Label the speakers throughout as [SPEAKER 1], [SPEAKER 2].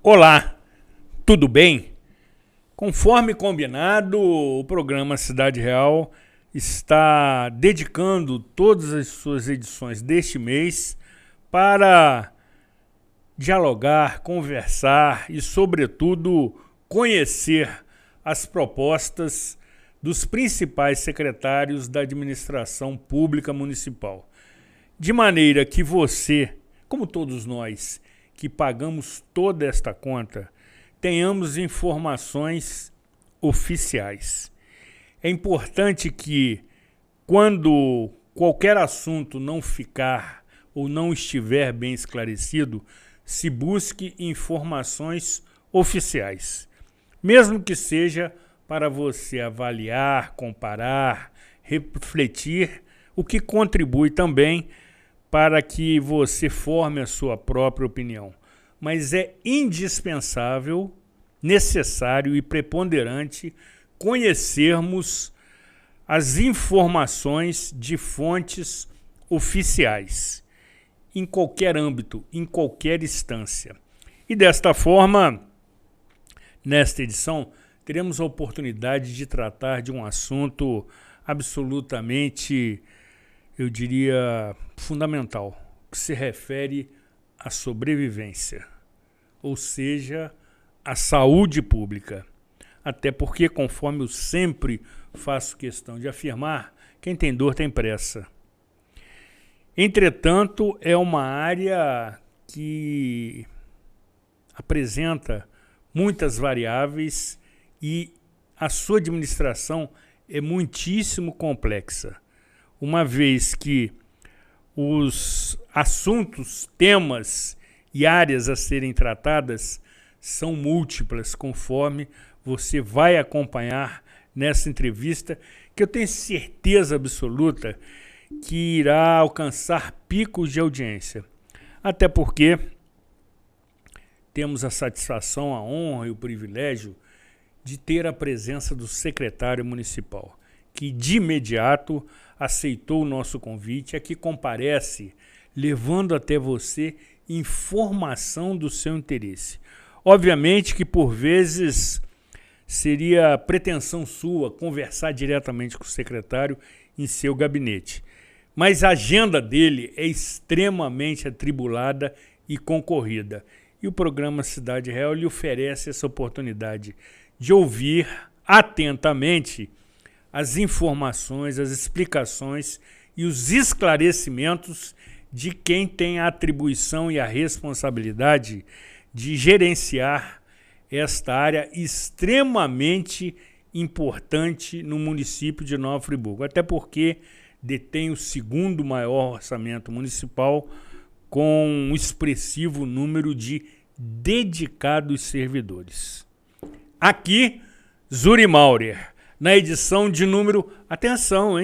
[SPEAKER 1] Olá, tudo bem? Conforme combinado, o programa Cidade Real está dedicando todas as suas edições deste mês para dialogar, conversar e, sobretudo, conhecer as propostas dos principais secretários da administração pública municipal. De maneira que você, como todos nós, que pagamos toda esta conta, tenhamos informações oficiais. É importante que, quando qualquer assunto não ficar ou não estiver bem esclarecido, se busque informações oficiais. Mesmo que seja para você avaliar, comparar, refletir, o que contribui também para que você forme a sua própria opinião. Mas é indispensável, necessário e preponderante conhecermos as informações de fontes oficiais, em qualquer âmbito, em qualquer instância. E desta forma, nesta edição, teremos a oportunidade de tratar de um assunto absolutamente, eu diria, fundamental, que se refere à sobrevivência, ou seja, à saúde pública. Até porque, conforme eu sempre faço questão de afirmar, quem tem dor tem pressa. Entretanto, é uma área que apresenta muitas variáveis e a sua administração é muitíssimo complexa, uma vez que os assuntos, temas e áreas a serem tratadas são múltiplas, conforme você vai acompanhar nessa entrevista, que eu tenho certeza absoluta que irá alcançar picos de audiência. Até porque temos a satisfação, a honra e o privilégio de ter a presença do secretário municipal, que de imediato aceitou o nosso convite, aqui comparece, levando até você informação do seu interesse. Obviamente que, por vezes, seria pretensão sua conversar diretamente com o secretário em seu gabinete, mas a agenda dele é extremamente atribulada e concorrida. E o programa Cidade Real lhe oferece essa oportunidade de ouvir atentamente as informações, as explicações e os esclarecimentos de quem tem a atribuição e a responsabilidade de gerenciar esta área extremamente importante no município de Nova Friburgo, até porque detém o segundo maior orçamento municipal, com um expressivo número de dedicados servidores. Aqui, Zuri Maurer, na edição de número, atenção,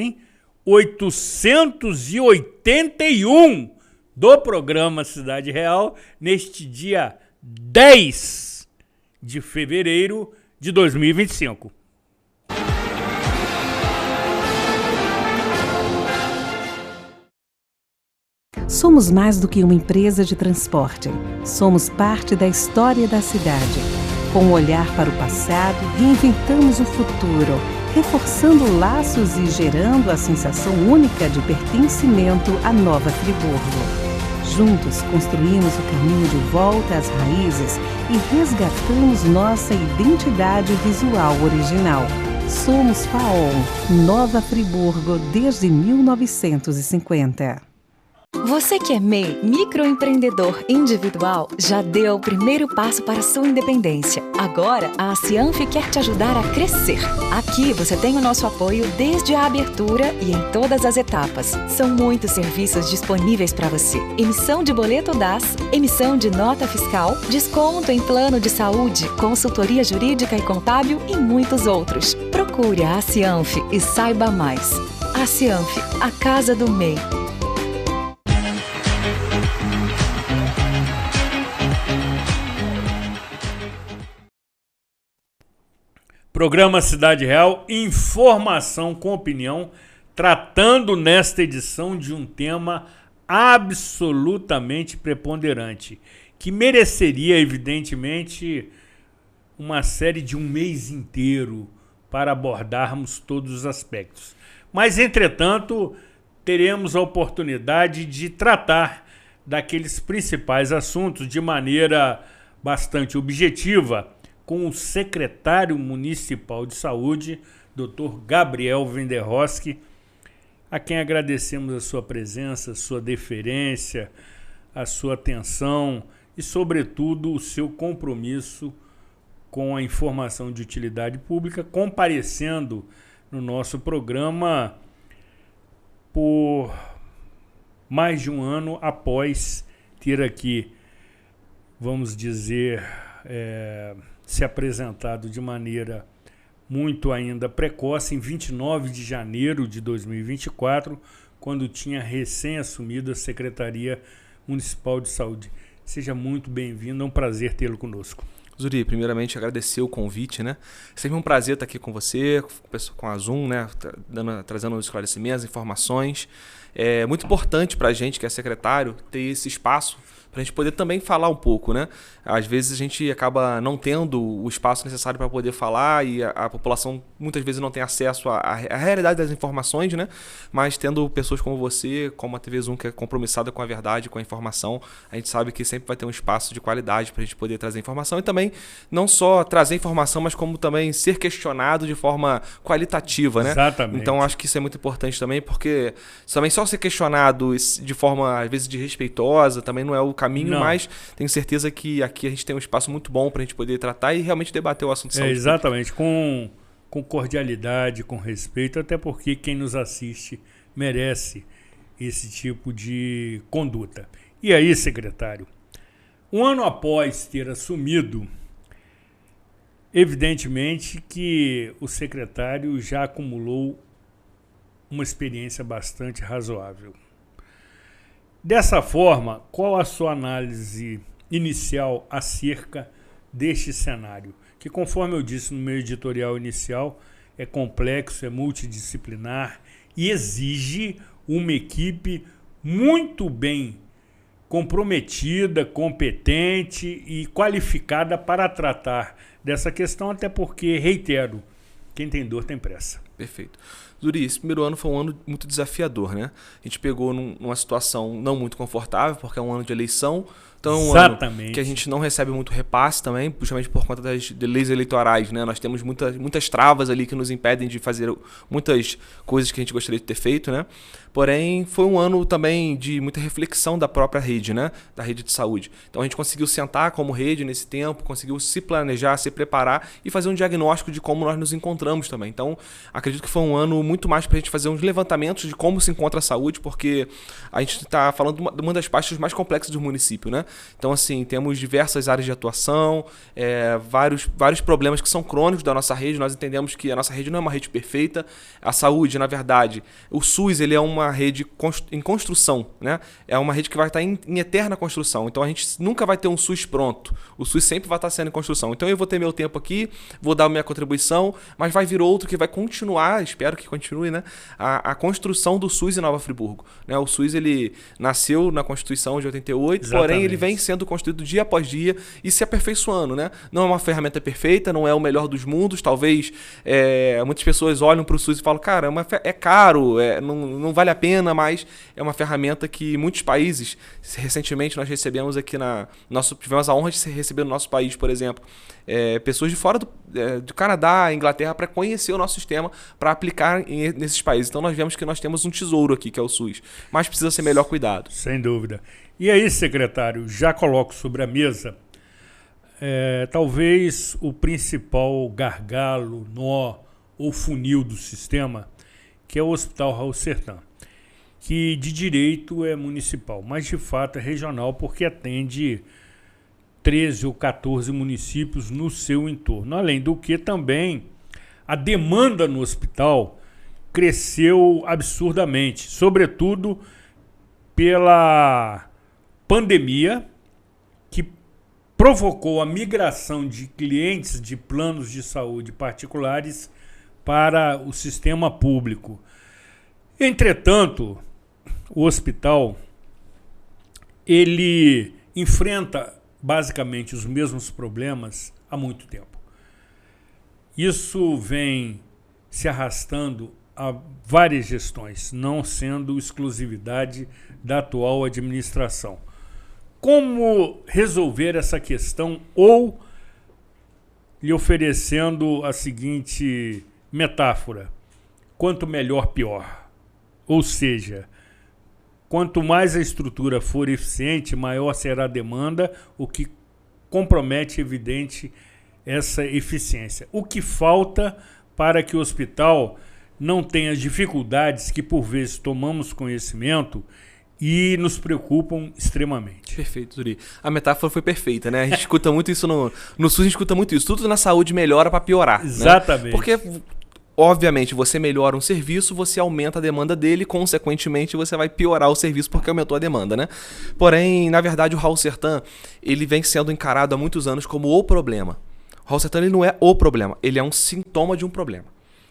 [SPEAKER 1] 881 do programa Cidade Real, neste dia 10 de fevereiro de 2025.
[SPEAKER 2] Somos mais do que uma empresa de transporte. Somos parte da história da cidade. Com um olhar para o passado, reinventamos o futuro, reforçando laços e gerando a sensação única de pertencimento à Nova Friburgo. Juntos, construímos o caminho de volta às raízes e resgatamos nossa identidade visual original. Somos FAON, Nova Friburgo, desde 1950.
[SPEAKER 3] Você que é MEI, microempreendedor individual, já deu o primeiro passo para a sua independência. Agora, a Cianf quer te ajudar a crescer. Aqui você tem o nosso apoio desde a abertura e em todas as etapas. São muitos serviços disponíveis para você. Emissão de boleto DAS, emissão de nota fiscal, desconto em plano de saúde, consultoria jurídica e contábil e muitos outros. Procure a Cianf e saiba mais. A Cianf, a casa do MEI.
[SPEAKER 1] Programa Cidade Real, informação com opinião, tratando nesta edição de um tema absolutamente preponderante, que mereceria, evidentemente, uma série de um mês inteiro para abordarmos todos os aspectos. Mas, entretanto, teremos a oportunidade de tratar daqueles principais assuntos de maneira bastante objetiva com o secretário municipal de saúde, Dr. Gabriel Wenderhoski, a quem agradecemos a sua presença, a sua deferência, a sua atenção e, sobretudo, o seu compromisso com a informação de utilidade pública, comparecendo no nosso programa por mais de um ano após ter aqui, vamos dizer, se apresentado de maneira muito ainda precoce, em 29 de janeiro de 2024, quando tinha recém-assumido a Secretaria Municipal de Saúde. Seja muito bem-vindo, é um prazer tê-lo conosco.
[SPEAKER 4] Zuri, primeiramente agradecer o convite, né? Sempre um prazer estar aqui com você, com a Zoom, né? Trazendo os esclarecimentos, informações. É muito importante para a gente, que é secretário, ter esse espaço para a gente poder também falar um pouco, né? Às vezes a gente acaba não tendo o espaço necessário para poder falar e a população muitas vezes não tem acesso à realidade das informações, né? Mas tendo pessoas como você, como a TV Zoom, que é compromissada com a verdade, com a informação, a gente sabe que sempre vai ter um espaço de qualidade para a gente poder trazer informação e também não só trazer informação, mas como também ser questionado de forma qualitativa, né?
[SPEAKER 1] Exatamente.
[SPEAKER 4] Então acho que isso é muito importante também, porque também só ser questionado de forma, às vezes, desrespeitosa também não é o caminho, não. Mas tenho certeza que aqui a gente tem um espaço muito bom para a gente poder tratar e realmente debater o assunto de saúde.
[SPEAKER 1] Exatamente, com cordialidade, com respeito, até porque quem nos assiste merece esse tipo de conduta. E aí, secretário, um ano após ter assumido, evidentemente que o secretário já acumulou uma experiência bastante razoável. Dessa forma, qual a sua análise inicial acerca deste cenário? Que, conforme eu disse no meu editorial inicial, é complexo, é multidisciplinar e exige uma equipe muito bem comprometida, competente e qualificada para tratar dessa questão, até porque, reitero, quem tem dor tem pressa.
[SPEAKER 4] Perfeito. Zuri, esse primeiro ano foi um ano muito desafiador, né? A gente pegou numa situação não muito confortável, porque é um ano de eleição. Então é um
[SPEAKER 1] Exatamente.
[SPEAKER 4] ano que a gente não recebe muito repasse também, justamente por conta das leis eleitorais, né? Nós temos muitas travas ali que nos impedem de fazer muitas coisas que a gente gostaria de ter feito, né? Porém, foi um ano também de muita reflexão da própria rede, né? Da rede de saúde. Então a gente conseguiu sentar como rede nesse tempo, conseguiu se planejar, se preparar e fazer um diagnóstico de como nós nos encontramos também. Então, acredito que foi um ano muito mais para a gente fazer uns levantamentos de como se encontra a saúde, porque a gente está falando de uma das pastas mais complexas do município, né? Então, assim, temos diversas áreas de atuação, vários problemas que são crônicos da nossa rede. Nós entendemos que a nossa rede não é uma rede perfeita. A saúde, na verdade, o SUS, ele é uma rede em construção, né? É uma rede que vai estar em eterna construção. Então, a gente nunca vai ter um SUS pronto. O SUS sempre vai estar sendo em construção. Então, eu vou ter meu tempo aqui, vou dar a minha contribuição, mas vai vir outro que vai continuar, espero que continue, né? A construção do SUS em Nova Friburgo, né? O SUS, ele nasceu na Constituição de 88,
[SPEAKER 1] Exatamente.
[SPEAKER 4] Porém, ele vem sendo construído dia após dia e se aperfeiçoando, né? Não é uma ferramenta perfeita, não é o melhor dos mundos. Talvez muitas pessoas olham para o SUS e falam, cara, é caro, não vale a pena, mas é uma ferramenta que muitos países, recentemente nós recebemos aqui tivemos a honra de receber no nosso país, por exemplo, pessoas de fora do Canadá, Inglaterra, para conhecer o nosso sistema, para aplicar nesses países. Então nós vemos que nós temos um tesouro aqui, que é o SUS, mas precisa ser melhor cuidado.
[SPEAKER 1] Sem dúvida. E aí, secretário, já coloco sobre a mesa talvez o principal gargalo, nó ou funil do sistema, que é o Hospital Raul Sertã, que de direito é municipal, mas de fato é regional porque atende 13 ou 14 municípios no seu entorno. Além do que também a demanda no hospital cresceu absurdamente, sobretudo pela pandemia, que provocou a migração de clientes de planos de saúde particulares para o sistema público. Entretanto, o hospital ele enfrenta basicamente os mesmos problemas há muito tempo. Isso vem se arrastando há várias gestões, não sendo exclusividade da atual administração. Como resolver essa questão ou lhe oferecendo a seguinte metáfora: quanto melhor, pior. Ou seja, quanto mais a estrutura for eficiente, maior será a demanda, o que compromete, evidente, essa eficiência. O que falta para que o hospital não tenha as dificuldades que, por vezes, tomamos conhecimento e nos preocupam extremamente.
[SPEAKER 4] Perfeito, Zuri. A metáfora foi perfeita, né? A gente escuta muito isso no SUS, a gente escuta muito isso. Tudo na saúde melhora para piorar.
[SPEAKER 1] Exatamente.
[SPEAKER 4] Né? Porque, obviamente, você melhora um serviço, você aumenta a demanda dele, consequentemente, você vai piorar o serviço porque aumentou a demanda, né? Porém, na verdade, o Raul Sertan, ele vem sendo encarado há muitos anos como o problema. O Raul Sertan, ele não é o problema, ele é um sintoma de um problema.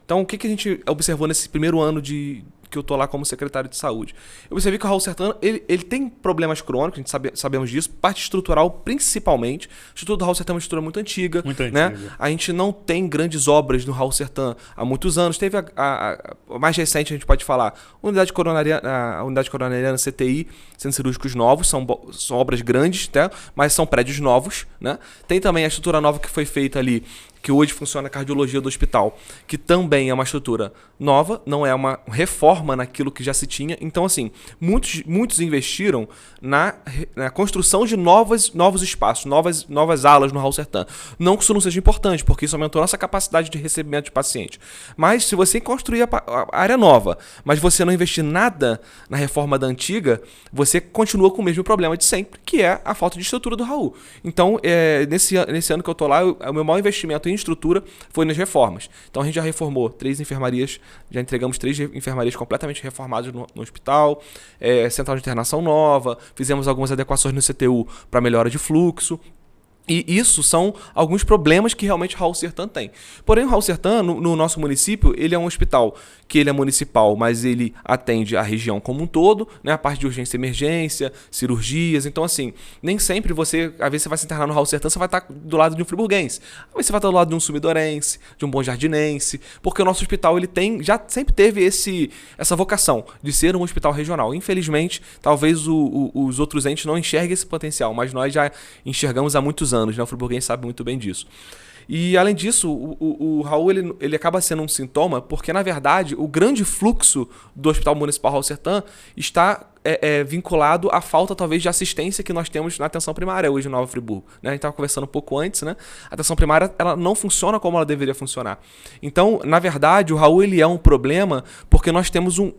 [SPEAKER 4] Então, o que a gente observou nesse primeiro ano que eu tô lá como secretário de saúde? Eu observei que o Raul Sertan, ele tem problemas crônicos, a gente sabemos disso, parte estrutural principalmente. O Instituto do Raul Sertan é uma estrutura muito antiga. Né? A gente não tem grandes obras no Raul Sertan há muitos anos. Teve a mais recente, a gente pode falar, a unidade coronariana CTI, centros cirúrgicos novos, são obras grandes, né? Mas são prédios novos. Né? Tem também a estrutura nova que foi feita ali, que hoje funciona a cardiologia do hospital, que também é uma estrutura nova, não é uma reforma naquilo que já se tinha. Então, assim, muitos investiram na construção de novos espaços, novas alas no Raul Sertan. Não que isso não seja importante, porque isso aumentou a nossa capacidade de recebimento de paciente. Mas se você construir a área nova, mas você não investir nada na reforma da antiga, você continua com o mesmo problema de sempre, que é a falta de estrutura do Raul. Então, nesse ano que eu estou lá, o meu maior investimento em estrutura foi nas reformas. Então a gente já reformou 3 enfermarias, já entregamos 3 enfermarias completamente reformadas no hospital, central de internação nova, fizemos algumas adequações no CTU para melhora de fluxo. E isso são alguns problemas que realmente o Raul Sertan tem. Porém, o Raul Sertan, no nosso município, ele é um hospital que ele é municipal, mas ele atende a região como um todo, né? A parte de urgência e emergência, cirurgias. Então, assim, nem sempre às vezes você vai se internar no Raul Sertan, você vai estar do lado de um friburguense. Às vezes você vai estar do lado de um sumidorense, de um bonjardinense, porque o nosso hospital já sempre teve essa vocação de ser um hospital regional. Infelizmente, talvez os outros entes não enxerguem esse potencial, mas nós já enxergamos há muitos anos. Né? O friburguense sabe muito bem disso. E, além disso, o Raul ele acaba sendo um sintoma porque, na verdade, o grande fluxo do Hospital Municipal Raul Sertan está vinculado à falta, talvez, de assistência que nós temos na atenção primária hoje em Nova Friburgo. Né? A gente estava conversando um pouco antes, né? A atenção primária ela não funciona como ela deveria funcionar. Então, na verdade, o Raul ele é um problema porque nós temos um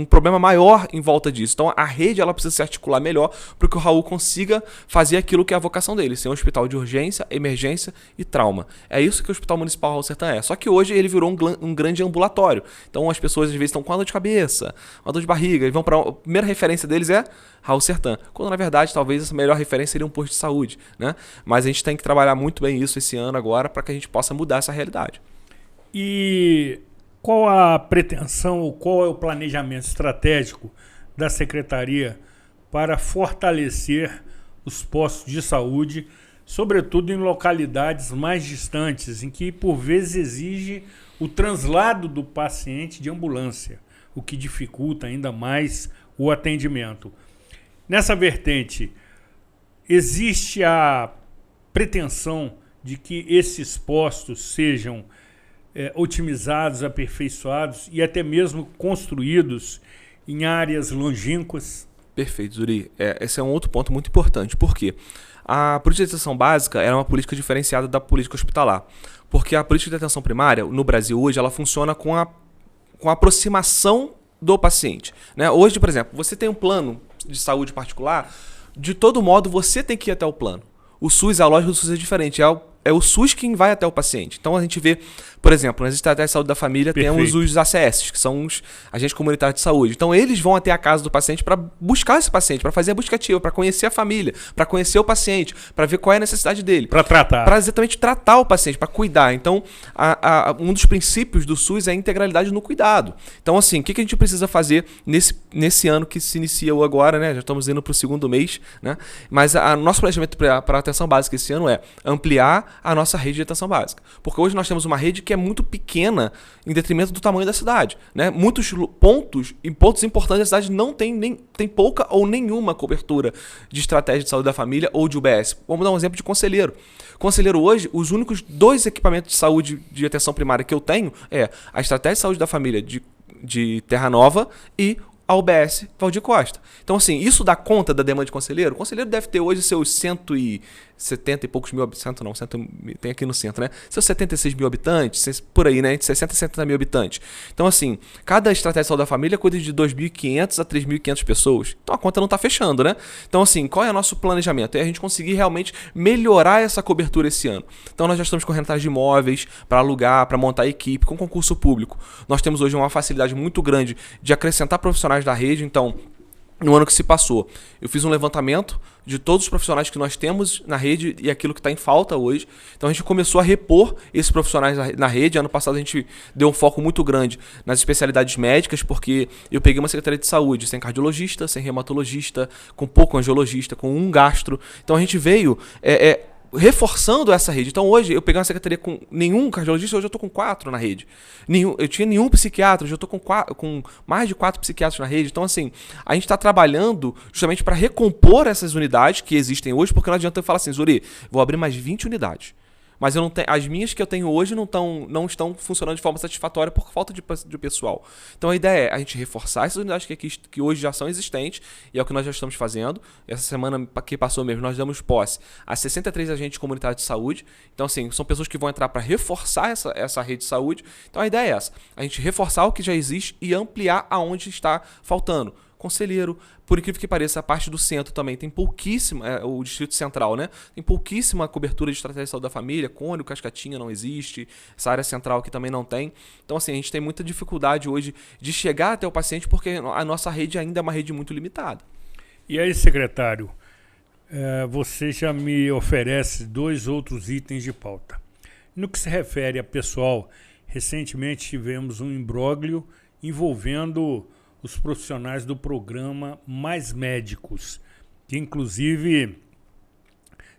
[SPEAKER 4] problema maior em volta disso. Então, a rede ela precisa se articular melhor para que o Raul consiga fazer aquilo que é a vocação dele, ser um hospital de urgência, emergência e trauma. É isso que o Hospital Municipal Raul Sertan é. Só que hoje ele virou um grande ambulatório. Então, as pessoas, às vezes, estão com uma dor de cabeça, uma dor de barriga, eles vão a primeira referência deles é Raul Sertan, quando na verdade talvez essa melhor referência seria um posto de saúde, né? Mas a gente tem que trabalhar muito bem isso esse ano agora para que a gente possa mudar essa realidade.
[SPEAKER 1] E qual a pretensão ou qual é o planejamento estratégico da Secretaria para fortalecer os postos de saúde, sobretudo em localidades mais distantes, em que por vezes exige o translado do paciente de ambulância, o que dificulta ainda mais o atendimento. Nessa vertente, existe a pretensão de que esses postos sejam otimizados, aperfeiçoados e até mesmo construídos em áreas longínquas?
[SPEAKER 4] Perfeito, Zuri. Esse é um outro ponto muito importante. Por quê? A política de atenção básica era uma política diferenciada da política hospitalar. Porque a política de atenção primária, no Brasil hoje, ela funciona com a aproximação do paciente. Né? Hoje, por exemplo, você tem um plano de saúde particular, de todo modo você tem que ir até o plano. O SUS, a lógica do SUS é diferente, é o SUS quem vai até o paciente. Então a gente vê, por exemplo, nas estratégias de saúde da família, temos os ACS, que são os agentes comunitários de saúde. Então eles vão até a casa do paciente para buscar esse paciente, para fazer a busca ativa, para conhecer a família, para conhecer o paciente, para ver qual é a necessidade dele.
[SPEAKER 1] Para tratar.
[SPEAKER 4] Para exatamente tratar o paciente, para cuidar. Então, um dos princípios do SUS é a integralidade no cuidado. Então, assim, o que a gente precisa fazer nesse ano que se inicia agora, né? Já estamos indo para o segundo mês, né? Mas nosso planejamento para a atenção básica esse ano é ampliar a nossa rede de atenção básica. Porque hoje nós temos uma rede que é muito pequena em detrimento do tamanho da cidade, né? Muitos pontos importantes da cidade não tem pouca ou nenhuma cobertura de estratégia de saúde da família ou de UBS. Vamos dar um exemplo de Conselheiro. Conselheiro hoje, os únicos 2 equipamentos de saúde de atenção primária que eu tenho é a estratégia de saúde da família de Terra Nova e a UBS Valdir Costa. Então, assim, isso dá conta da demanda de Conselheiro? O Conselheiro deve ter hoje seus 170 e poucos mil habitantes, tem aqui no centro, né? Seus 76 mil habitantes, por aí, né? Entre 60 e 70 mil habitantes. Então, assim, cada estratégia de saúde da família cuida de 2.500 a 3.500 pessoas. Então, a conta não está fechando, né? Então, assim, qual é o nosso planejamento? É a gente conseguir realmente melhorar essa cobertura esse ano. Então, nós já estamos correndo atrás de imóveis para alugar, para montar equipe, com concurso público. Nós temos hoje uma facilidade muito grande de acrescentar profissionais da rede. Então, no ano que se passou, eu fiz um levantamento de todos os profissionais que nós temos na rede e aquilo que está em falta hoje. Então a gente começou a repor esses profissionais na rede. Ano passado a gente deu um foco muito grande nas especialidades médicas, porque eu peguei uma secretaria de saúde sem cardiologista, sem reumatologista, com pouco angiologista, com um gastro. Então a gente veio reforçando essa rede. Então hoje eu peguei uma secretaria com nenhum cardiologista, hoje eu estou com 4 na rede. Eu tinha nenhum psiquiatra, hoje eu estou com mais de 4 psiquiatras na rede. Então assim, a gente está trabalhando justamente para recompor essas unidades que existem hoje, porque não adianta eu falar assim, Zuri, vou abrir mais 20 unidades. Mas eu não tenho, as minhas que eu tenho hoje não estão funcionando de forma satisfatória por falta de pessoal. Então a ideia é a gente reforçar essas unidades que hoje já são existentes, e é o que nós já estamos fazendo. Essa semana que passou mesmo, nós damos posse a 63 agentes comunitários de saúde. Então, assim, são pessoas que vão entrar para reforçar essa rede de saúde. Então a ideia é essa, a gente reforçar o que já existe e ampliar aonde está faltando. Conselheiro, por incrível que pareça, a parte do centro também tem pouquíssima, o Distrito Central, né? Tem pouquíssima cobertura de estratégia de saúde da família, Cônigo, Cascatinha não existe, essa área central aqui também não tem. Então, assim, a gente tem muita dificuldade hoje de chegar até o paciente porque a nossa rede ainda é uma rede muito limitada.
[SPEAKER 1] E aí, secretário, você já me oferece 2 outros itens de pauta. No que se refere a pessoal, recentemente tivemos um imbróglio envolvendo os profissionais do programa Mais Médicos, que inclusive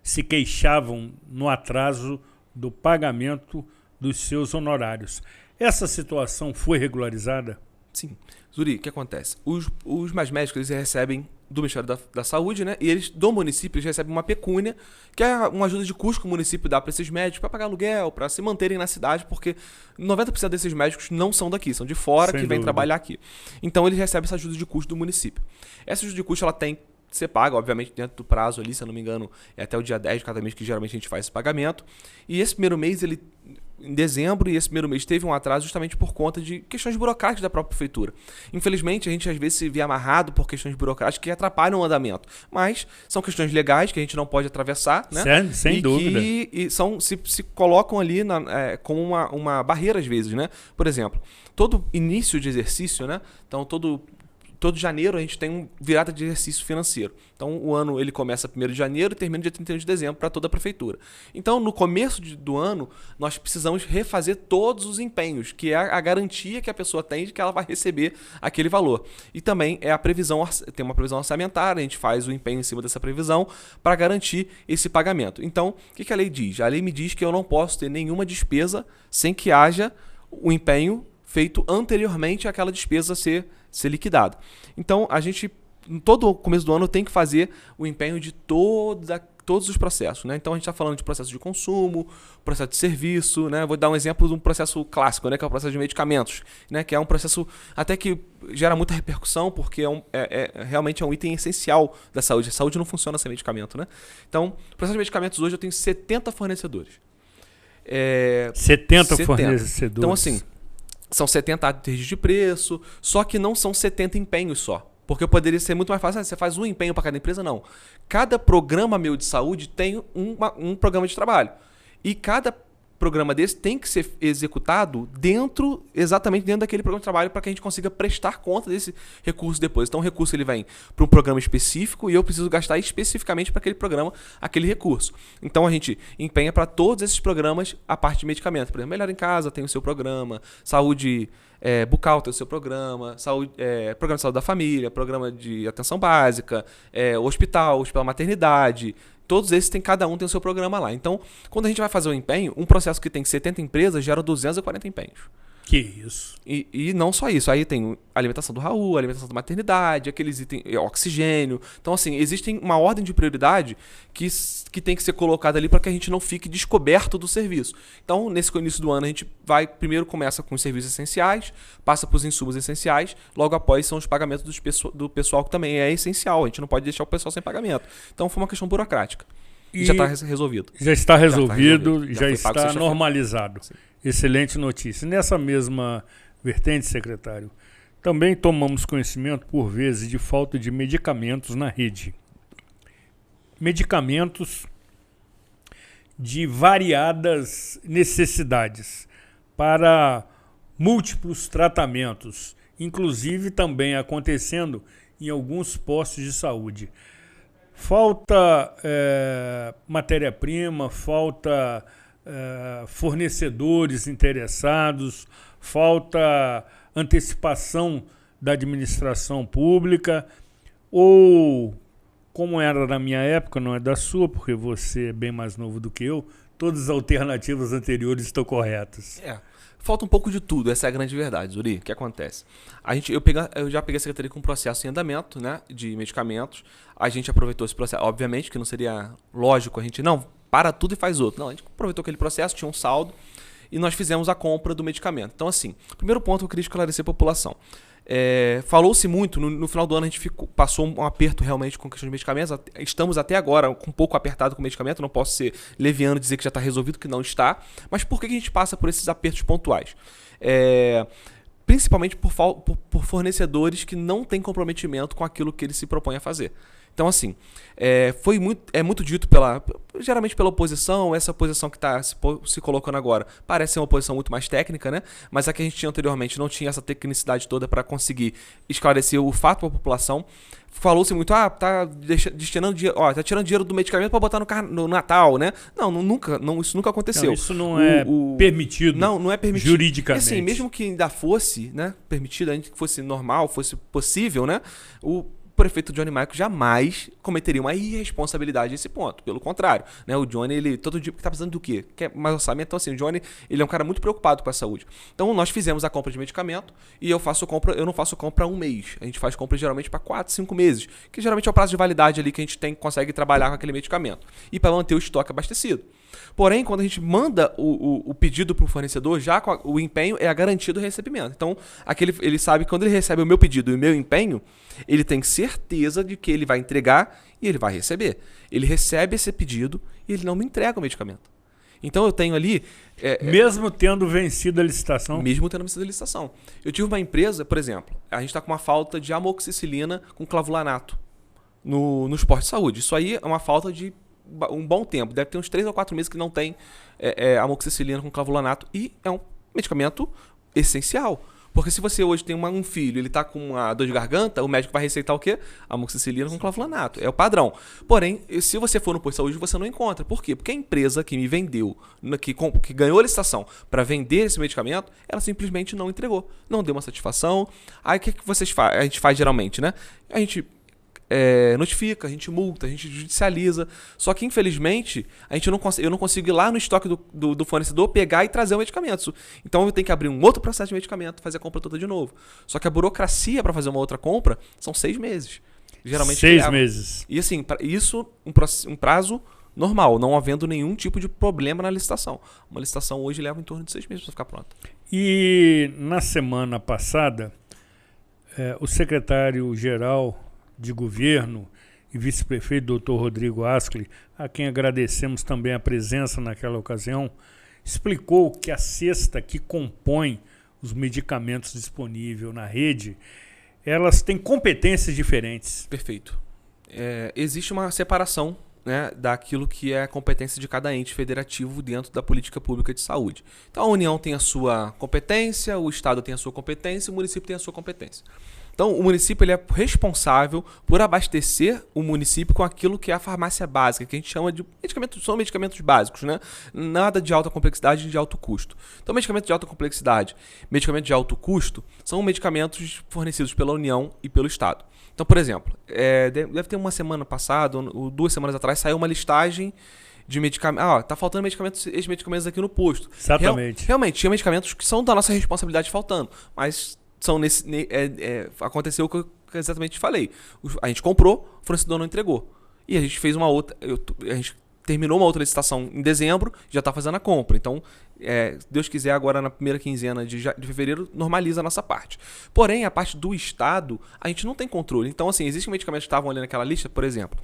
[SPEAKER 1] se queixavam no atraso do pagamento dos seus honorários. Essa situação foi regularizada?
[SPEAKER 4] Sim. Zuri, o que acontece? Os Mais Médicos, eles recebem do Ministério da Saúde, né? E eles, do município, eles recebem uma pecúnia, que é uma ajuda de custo que o município dá para esses médicos, para pagar aluguel, para se manterem na cidade, porque 90% desses médicos não são daqui, são de fora, que vêm trabalhar aqui. Então, eles recebem essa ajuda de custo do município. Essa ajuda de custo, ela tem que ser paga, obviamente, dentro do prazo ali, se eu não me engano, é até o dia 10 de cada mês que geralmente a gente faz esse pagamento. E esse primeiro mês, em dezembro, e esse primeiro mês teve um atraso justamente por conta de questões burocráticas da própria prefeitura. Infelizmente, a gente às vezes se vê amarrado por questões burocráticas que atrapalham o andamento. Mas são questões legais que a gente não pode atravessar, né?
[SPEAKER 1] Sem dúvida.
[SPEAKER 4] E se colocam ali como uma barreira às vezes, né? Por exemplo, todo início de exercício, né? Então, todo janeiro a gente tem uma virada de exercício financeiro. Então o ano ele começa 1º de janeiro e termina dia 31 de dezembro para toda a prefeitura. Então no começo do ano nós precisamos refazer todos os empenhos, que é a garantia que a pessoa tem de que ela vai receber aquele valor. E também é tem uma previsão orçamentária, a gente faz o empenho em cima dessa previsão para garantir esse pagamento. Então o que a lei diz? A lei me diz que eu não posso ter nenhuma despesa sem que haja o empenho feito anteriormente àquela despesa ser liquidada. Então, a gente, em todo o começo do ano, tem que fazer o empenho de todos os processos, né? Então, a gente está falando de processo de consumo, processo de serviço, né? Vou dar um exemplo de um processo clássico, né? Que é o processo de medicamentos, né? Que é um processo até que gera muita repercussão, porque realmente é um item essencial da saúde. A saúde não funciona sem medicamento, né? Então, o processo de medicamentos hoje eu tenho 70 fornecedores.
[SPEAKER 1] 70 fornecedores.
[SPEAKER 4] Então, assim, são 70 atos de registro de preço, só que não são 70 empenhos só. Porque poderia ser muito mais fácil, você faz um empenho para cada empresa, não. Cada programa meu de saúde tem um programa de trabalho. E cada programa desse tem que ser executado exatamente dentro daquele programa de trabalho para que a gente consiga prestar conta desse recurso depois. Então o recurso ele vem para um programa específico e eu preciso gastar especificamente para aquele programa aquele recurso. Então a gente empenha para todos esses programas a parte de medicamento. Por exemplo, Melhor em Casa tem o seu programa, saúde bucal tem o seu programa, programa de saúde da família, programa de atenção básica, hospital maternidade. Todos esses cada um tem o seu programa lá. Então, quando a gente vai fazer o empenho, um processo que tem 70 empresas gera 240 empenhos.
[SPEAKER 1] Que isso.
[SPEAKER 4] E não só isso. Aí tem a alimentação do Raul, a alimentação da maternidade, aqueles itens, oxigênio. Então, assim, existe uma ordem de prioridade que tem que ser colocada ali para que a gente não fique descoberto do serviço. Então, nesse início do ano, a gente primeiro começa com os serviços essenciais, passa para os insumos essenciais, logo após são os pagamentos do pessoal que também é essencial. A gente não pode deixar o pessoal sem pagamento. Então, foi uma questão burocrática. E já está resolvido.
[SPEAKER 1] Já está resolvido, já
[SPEAKER 4] está
[SPEAKER 1] normalizado. Sim. Excelente notícia. Nessa mesma vertente, secretário, também tomamos conhecimento, por vezes, de falta de medicamentos na rede. Medicamentos de variadas necessidades para múltiplos tratamentos, inclusive também acontecendo em alguns postos de saúde. Falta matéria-prima, falta fornecedores interessados, falta antecipação da administração pública, ou, como era na minha época, não é da sua, porque você é bem mais novo do que eu, todas as alternativas anteriores estão corretas.
[SPEAKER 4] Falta um pouco de tudo, essa é a grande verdade, Zuri. O que acontece? Eu já peguei a secretaria com um processo em andamento, né, de medicamentos. A gente aproveitou esse processo, obviamente que não seria lógico a gente, não, para tudo e faz outro. Não, a gente aproveitou aquele processo, tinha um saldo e nós fizemos a compra do medicamento. Então, assim, primeiro ponto que eu queria esclarecer a população. Falou-se muito, no final do ano a gente passou um aperto realmente com a questão de medicamentos. Estamos até agora um pouco apertado com o medicamento, não posso ser leviano e dizer que já está resolvido, que não está. Mas por que a gente passa por esses apertos pontuais? Principalmente por fornecedores que não têm comprometimento com aquilo que eles se propõem a fazer. Então, assim, é muito dito geralmente pela oposição, essa oposição que está se colocando agora parece ser uma oposição muito mais técnica, né? Mas a que a gente tinha anteriormente não tinha essa tecnicidade toda para conseguir esclarecer o fato para a população. Falou-se muito, tá destinando dinheiro, tá tirando dinheiro do medicamento para botar no Natal, né? Isso nunca aconteceu.
[SPEAKER 1] Não, isso não é permitido.
[SPEAKER 4] Não é permitido.
[SPEAKER 1] Juridicamente.
[SPEAKER 4] E assim, mesmo que ainda fosse, né, permitido, ainda que fosse normal, fosse possível, né? O prefeito Johnny Michael jamais cometeria uma irresponsabilidade nesse ponto. Pelo contrário, né? O Johnny, ele todo dia está precisando do quê? Quer mais orçamento? Então, assim, o Johnny, ele é um cara muito preocupado com a saúde. Então, nós fizemos a compra de medicamento e eu não faço compra há um mês. A gente faz compra geralmente para 4, 5 meses, que geralmente é o prazo de validade ali que a gente consegue trabalhar com aquele medicamento. E para manter o estoque abastecido. Porém, quando a gente manda o pedido para o fornecedor, já com o empenho é a garantia do recebimento. Então, ele sabe que quando ele recebe o meu pedido e o meu empenho, ele tem certeza de que ele vai entregar e ele vai receber. Ele recebe esse pedido e ele não me entrega o medicamento. Então, eu tenho ali...
[SPEAKER 1] mesmo tendo vencido a licitação?
[SPEAKER 4] Mesmo tendo vencido a licitação. Eu tive uma empresa, por exemplo, a gente está com uma falta de amoxicilina com clavulanato nos postos de saúde. Isso aí é uma falta de um bom tempo, deve ter uns 3 ou 4 meses que não tem amoxicilina com clavulanato e é um medicamento essencial. Porque se você hoje tem um filho, ele está com uma dor de garganta, o médico vai receitar o quê? Amoxicilina com clavulanato. É o padrão. Porém, se você for no posto de saúde, você não encontra. Por quê? Porque a empresa que me vendeu, que ganhou a licitação para vender esse medicamento, ela simplesmente não entregou. Não deu uma satisfação. Aí o que a gente faz geralmente, né? A gente notifica, a gente multa, a gente judicializa. Só que, infelizmente, eu não consigo ir lá no estoque do fornecedor, pegar e trazer o medicamento. Então, eu tenho que abrir um outro processo de medicamento, fazer a compra toda de novo. Só que a burocracia para fazer uma outra compra são 6 meses. Geralmente
[SPEAKER 1] 6 meses.
[SPEAKER 4] E assim, isso um prazo normal, não havendo nenhum tipo de problema na licitação. Uma licitação hoje leva em torno de 6 meses para ficar pronta.
[SPEAKER 1] E na semana passada, o secretário-geral de Governo e vice-prefeito Dr. Rodrigo Ascoli, a quem agradecemos também a presença naquela ocasião, explicou que a cesta que compõe os medicamentos disponíveis na rede, elas têm competências diferentes.
[SPEAKER 4] Perfeito. Existe uma separação né, daquilo que é a competência de cada ente federativo dentro da política pública de saúde. Então a União tem a sua competência, o Estado tem a sua competência, o município tem a sua competência. Então, o município ele é responsável por abastecer o município com aquilo que é a farmácia básica, que a gente chama de medicamentos, são medicamentos básicos, né? Nada de alta complexidade e de alto custo. Então, medicamentos de alta complexidade, medicamentos de alto custo, são medicamentos fornecidos pela União e pelo Estado. Então, por exemplo, deve ter uma semana passada, ou 2 semanas atrás, saiu uma listagem de medicamentos. Tá faltando medicamentos, esses medicamentos aqui no posto.
[SPEAKER 1] Exatamente.
[SPEAKER 4] Realmente, tinha medicamentos que são da nossa responsabilidade faltando, mas são aconteceu o que eu exatamente falei. A gente comprou, o fornecedor não entregou. E a gente fez uma outra. A gente terminou uma outra licitação em dezembro, já está fazendo a compra. Então, Deus quiser, agora na primeira quinzena de fevereiro, normaliza a nossa parte. Porém, a parte do Estado, a gente não tem controle. Então, assim, existem medicamentos que estavam ali naquela lista, por exemplo,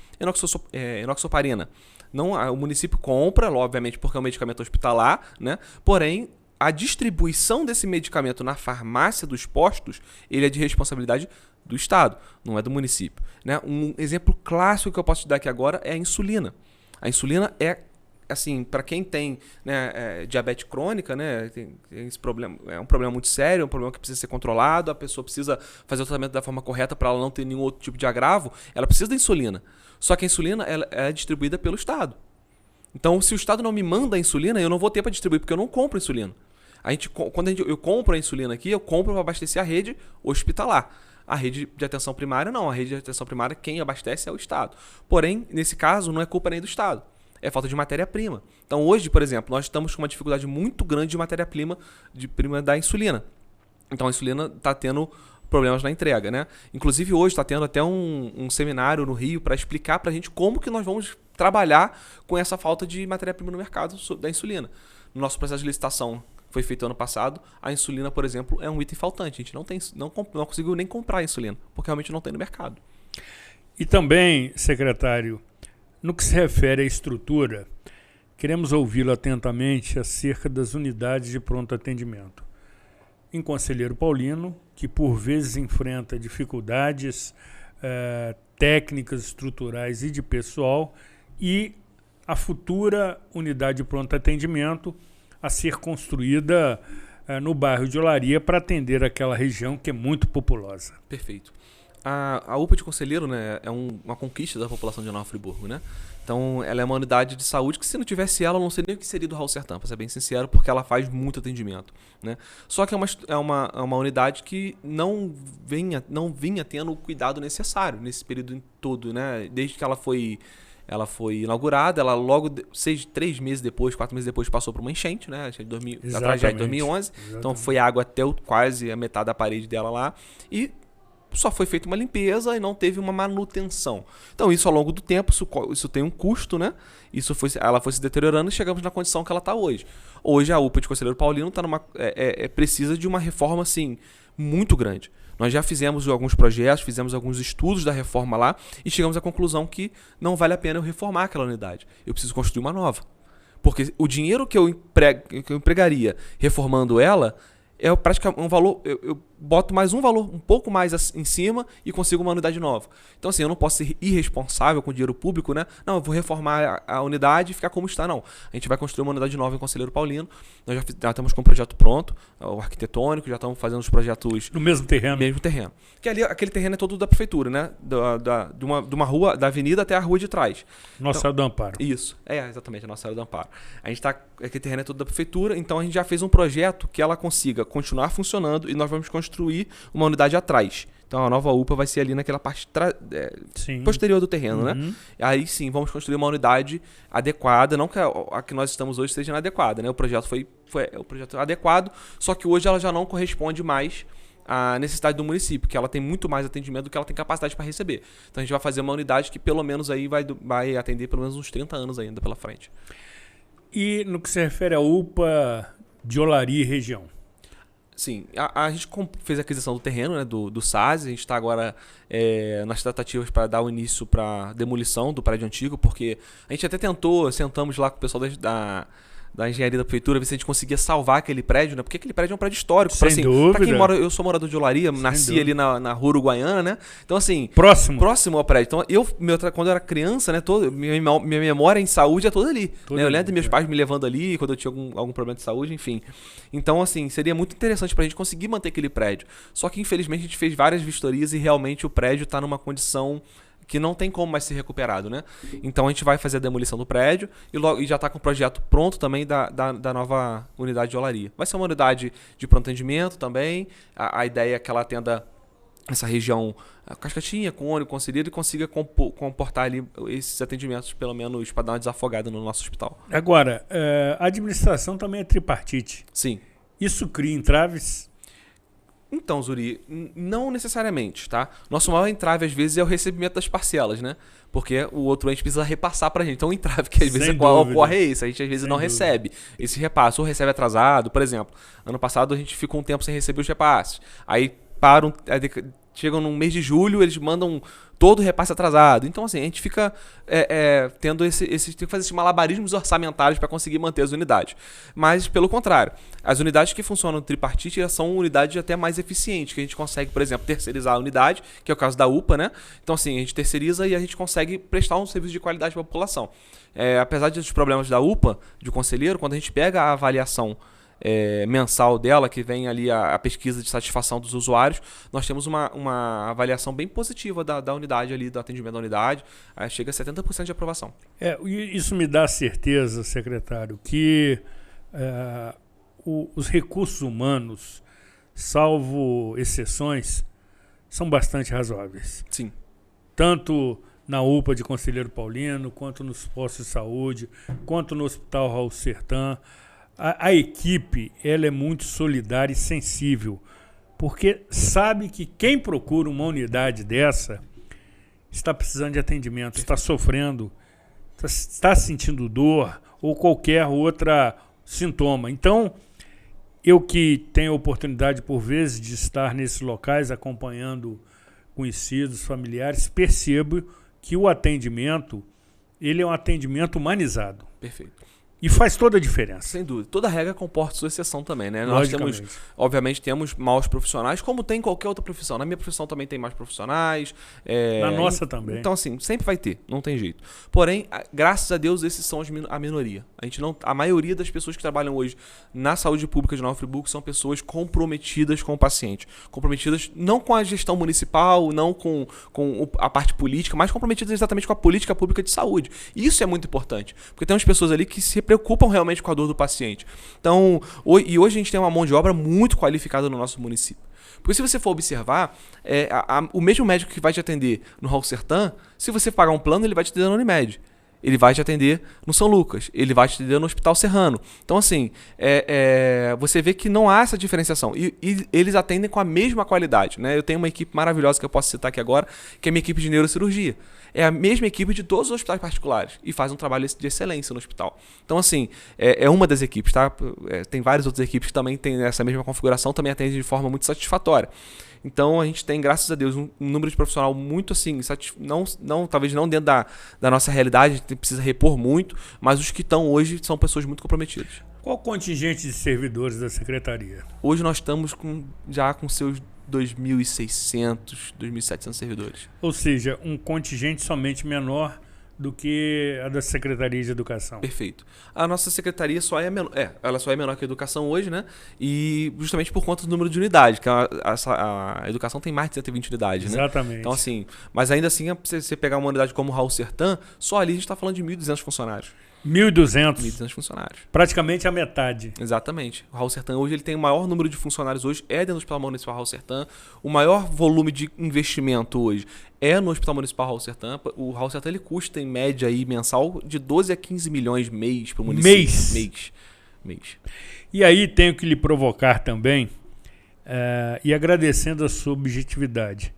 [SPEAKER 4] enoxaparina. Não, o município compra, obviamente, porque é um medicamento hospitalar, né? Porém, a distribuição desse medicamento na farmácia dos postos, ele é de responsabilidade do Estado, não é do município, né? Um exemplo clássico que eu posso te dar aqui agora é a insulina. A insulina é, assim, para quem tem, né, diabetes crônica, né, tem esse problema, é um problema muito sério, é um problema que precisa ser controlado, a pessoa precisa fazer o tratamento da forma correta para ela não ter nenhum outro tipo de agravo, ela precisa da insulina. Só que a insulina ela é distribuída pelo Estado. Então, se o Estado não me manda a insulina, eu não vou ter para distribuir, porque eu não compro insulina. Quando eu compro a insulina aqui, eu compro para abastecer a rede hospitalar. A rede de atenção primária, não. A rede de atenção primária, quem abastece é o Estado. Porém, nesse caso, não é culpa nem do Estado. É falta de matéria-prima. Então, hoje, por exemplo, nós estamos com uma dificuldade muito grande de matéria-prima da insulina. Então, a insulina está tendo problemas na entrega, né? Inclusive, hoje está tendo até um seminário no Rio para explicar para a gente como que nós vamos trabalhar com essa falta de matéria-prima no mercado da insulina. No nosso processo de licitação, foi feito ano passado, a insulina, por exemplo, é um item faltante. A gente não conseguiu nem comprar a insulina, porque realmente não tem no mercado.
[SPEAKER 1] E também, secretário, no que se refere à estrutura, queremos ouvi-lo atentamente acerca das unidades de pronto atendimento. Em Conselheiro Paulino, que por vezes enfrenta dificuldades técnicas, estruturais e de pessoal, e a futura unidade de pronto atendimento a ser construída no bairro de Olaria para atender aquela região que é muito populosa.
[SPEAKER 4] Perfeito. A UPA de Conselheiro, né, é uma conquista da população de Nova Friburgo, né? Então, ela é uma unidade de saúde que, se não tivesse ela, eu não sei nem o que seria do Raul Sertã, para ser bem sincero, porque ela faz muito atendimento, né? Só que é uma unidade que não vinha tendo o cuidado necessário nesse período todo, né? Desde que ela foi inaugurada, ela logo 3 meses depois, 4 meses depois, passou por uma enchente, né? A tragédia de 2011. Exatamente. Então foi água até quase a metade da parede dela lá. E só foi feita uma limpeza e não teve uma manutenção. Então isso ao longo do tempo, isso tem um custo, né? Ela foi se deteriorando e chegamos na condição que ela está hoje. Hoje a UPA de Conselheiro Paulino precisa de uma reforma, assim, muito grande. Nós já fizemos alguns projetos, fizemos alguns estudos da reforma lá e chegamos à conclusão que não vale a pena eu reformar aquela unidade. Eu preciso construir uma nova. Porque o dinheiro que eu empregaria reformando ela é praticamente um valor. Eu boto mais um valor um pouco mais em cima e consigo uma unidade nova. Então, assim, eu não posso ser irresponsável com o dinheiro público, né? Não, eu vou reformar a unidade e ficar como está, não. A gente vai construir uma unidade nova em Conselheiro Paulino. Nós já estamos com o projeto pronto, o arquitetônico, já estamos fazendo os projetos...
[SPEAKER 1] No mesmo terreno?
[SPEAKER 4] No mesmo terreno. Que ali, aquele terreno é todo da prefeitura, né? De uma rua, da avenida até a rua de trás.
[SPEAKER 1] Nossa Senhora do Amparo.
[SPEAKER 4] Isso, exatamente, a Nossa Senhora do Amparo. Aquele terreno é todo da prefeitura, então a gente já fez um projeto que ela consiga continuar funcionando e nós vamos construir uma unidade atrás. Então a nova UPA vai ser ali naquela parte posterior do terreno, né? Aí sim, vamos construir uma unidade adequada, não que a que nós estamos hoje seja inadequada, né? O projeto foi o projeto adequado, só que hoje ela já não corresponde mais à necessidade do município, que ela tem muito mais atendimento do que ela tem capacidade para receber. Então a gente vai fazer uma unidade que pelo menos aí vai atender pelo menos uns 30 anos ainda pela frente.
[SPEAKER 1] E no que se refere à UPA de Olaria e região?
[SPEAKER 4] Sim, a gente fez a aquisição do terreno, né, do SAS. A gente está agora nas tratativas para dar o início para demolição do prédio antigo, porque a gente até sentamos lá com o pessoal da engenharia da prefeitura, ver se a gente conseguia salvar aquele prédio, né? Porque aquele prédio é um prédio histórico.
[SPEAKER 1] Sem dúvida.
[SPEAKER 4] Pra quem mora, eu sou morador de Olaria, nasci ali na rua Uruguaiana, né? Então, assim... Próximo ao prédio. Então, quando eu era criança, né? Minha memória em saúde é toda ali. Né? Eu lembro de meus pais me levando ali, quando eu tinha algum problema de saúde, enfim. Então, assim, seria muito interessante pra gente conseguir manter aquele prédio. Só que, infelizmente, a gente fez várias vistorias e realmente o prédio tá numa condição que não tem como mais ser recuperado, né? Então a gente vai fazer a demolição do prédio e já está com o projeto pronto também da nova unidade de Olaria. Vai ser uma unidade de pronto atendimento também. A ideia é que ela atenda essa região Cascatinha, Cônigo, Conselheiro, e consiga comportar ali esses atendimentos, pelo menos para dar uma desafogada no nosso hospital.
[SPEAKER 1] Agora, a administração também é tripartite.
[SPEAKER 4] Sim.
[SPEAKER 1] Isso cria entraves?
[SPEAKER 4] Então, Zuri, não necessariamente, tá? Nosso maior entrave, às vezes, é o recebimento das parcelas, né? Porque o outro ente precisa repassar pra gente. Então, o entrave que às vezes ocorre é esse. A gente, às vezes, não recebe esse repasse. Ou recebe atrasado, por exemplo. Ano passado, a gente ficou um tempo sem receber os repasses. Aí, chegam no mês de julho, eles mandam todo o repasse atrasado. Então, assim, a gente fica tendo tem que fazer esses malabarismos orçamentários para conseguir manter as unidades. Mas, pelo contrário, as unidades que funcionam no tripartite são unidades até mais eficientes, que a gente consegue, por exemplo, terceirizar a unidade, que é o caso da UPA, né? Então, assim, a gente terceiriza e a gente consegue prestar um serviço de qualidade para a população. Apesar dos problemas da UPA, de conselheiro, quando a gente pega a avaliação mensal dela, que vem ali a pesquisa de satisfação dos usuários, nós temos uma avaliação bem positiva da unidade ali, do atendimento da unidade, chega a 70% de aprovação.
[SPEAKER 1] Isso me dá certeza, secretário, que os recursos humanos, salvo exceções, são bastante razoáveis.
[SPEAKER 4] Sim.
[SPEAKER 1] Tanto na UPA de Conselheiro Paulino, quanto nos postos de saúde, quanto no Hospital Raul Sertã. A equipe ela é muito solidária e sensível, porque sabe que quem procura uma unidade dessa está precisando de atendimento, está sofrendo, está sentindo dor ou qualquer outra sintoma. Então, eu que tenho a oportunidade, por vezes, de estar nesses locais acompanhando conhecidos, familiares, percebo que o atendimento ele é um atendimento humanizado.
[SPEAKER 4] Perfeito.
[SPEAKER 1] E faz toda a diferença.
[SPEAKER 4] Sem dúvida. Toda regra comporta sua exceção também, né? Nós obviamente, temos maus profissionais, como tem em qualquer outra profissão. Na minha profissão também tem maus profissionais.
[SPEAKER 1] Na nossa também.
[SPEAKER 4] Então, assim, sempre vai ter, não tem jeito. Porém, graças a Deus, esses são a minoria. A maioria das pessoas que trabalham hoje na saúde pública de Nova Friburgo são pessoas comprometidas com o paciente. Comprometidas não com a gestão municipal, não com a parte política, mas comprometidas exatamente com a política pública de saúde. E isso é muito importante, porque tem umas pessoas ali que se preocupam realmente com a dor do paciente. Então, hoje a gente tem uma mão de obra muito qualificada no nosso município. Porque se você for observar, o mesmo médico que vai te atender no Raul Sertã, se você pagar um plano, ele vai te atender no Unimed. Ele vai te atender no São Lucas, ele vai te atender no Hospital Serrano. Então, assim, você vê que não há essa diferenciação. E eles atendem com a mesma qualidade, né? Eu tenho uma equipe maravilhosa que eu posso citar aqui agora, que é a minha equipe de neurocirurgia. É a mesma equipe de todos os hospitais particulares e faz um trabalho de excelência no hospital. Então, assim, é uma das equipes, tá? Tem várias outras equipes que também têm essa mesma configuração, também atendem de forma muito satisfatória. Então, a gente tem, graças a Deus, um número de profissional muito assim, talvez não dentro da nossa realidade, a gente precisa repor muito, mas os que estão hoje são pessoas muito comprometidas.
[SPEAKER 1] Qual o contingente de servidores da Secretaria?
[SPEAKER 4] Hoje nós estamos já com seus 2.600, 2.700 servidores.
[SPEAKER 1] Ou seja, um contingente somente menor do que a da Secretaria de Educação.
[SPEAKER 4] Perfeito. A nossa secretaria ela só é menor que a educação hoje, né? E justamente por conta do número de unidades, que a educação tem mais de 120 unidades, né?
[SPEAKER 1] Exatamente.
[SPEAKER 4] Então, assim, mas ainda assim, você pegar uma unidade como o Raul Sertã, só ali a gente está falando de 1.200 funcionários.
[SPEAKER 1] 1.200
[SPEAKER 4] funcionários.
[SPEAKER 1] Praticamente a metade.
[SPEAKER 4] Exatamente. O Raul Sertã hoje ele tem o maior número de funcionários hoje, dentro do Hospital Municipal Raul Sertã. O maior volume de investimento hoje é no Hospital Municipal Raul Sertã. O Raul Sertã ele custa em média aí, mensal de 12 a 15 milhões mês para o município. Mês.
[SPEAKER 1] E aí tenho que lhe provocar também, e agradecendo a sua objetividade.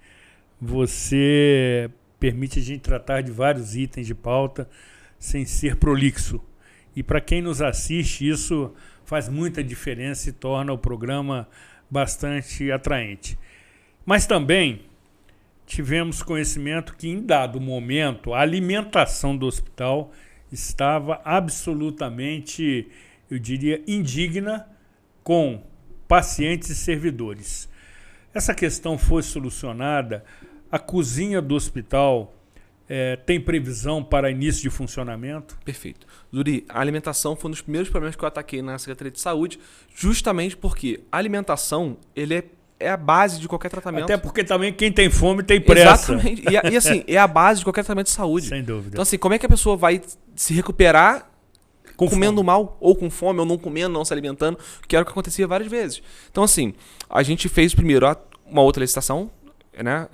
[SPEAKER 1] Você permite a gente tratar de vários itens de pauta sem ser prolixo. E para quem nos assiste, isso faz muita diferença e torna o programa bastante atraente. Mas também tivemos conhecimento que, em dado momento, a alimentação do hospital estava absolutamente, eu diria, indigna com pacientes e servidores. Essa questão foi solucionada. A cozinha do hospital tem previsão para início de funcionamento?
[SPEAKER 4] Perfeito. Zuri, a alimentação foi um dos primeiros problemas que eu ataquei na Secretaria de Saúde, justamente porque a alimentação é a base de qualquer tratamento.
[SPEAKER 1] Até porque também quem tem fome tem pressa.
[SPEAKER 4] Exatamente. E assim, é a base de qualquer tratamento de saúde.
[SPEAKER 1] Sem dúvida.
[SPEAKER 4] Então assim, como é que a pessoa vai se recuperar comendo mal, ou com fome, ou não comendo, não se alimentando, que era o que acontecia várias vezes. Então assim, a gente fez primeiro uma outra licitação, né?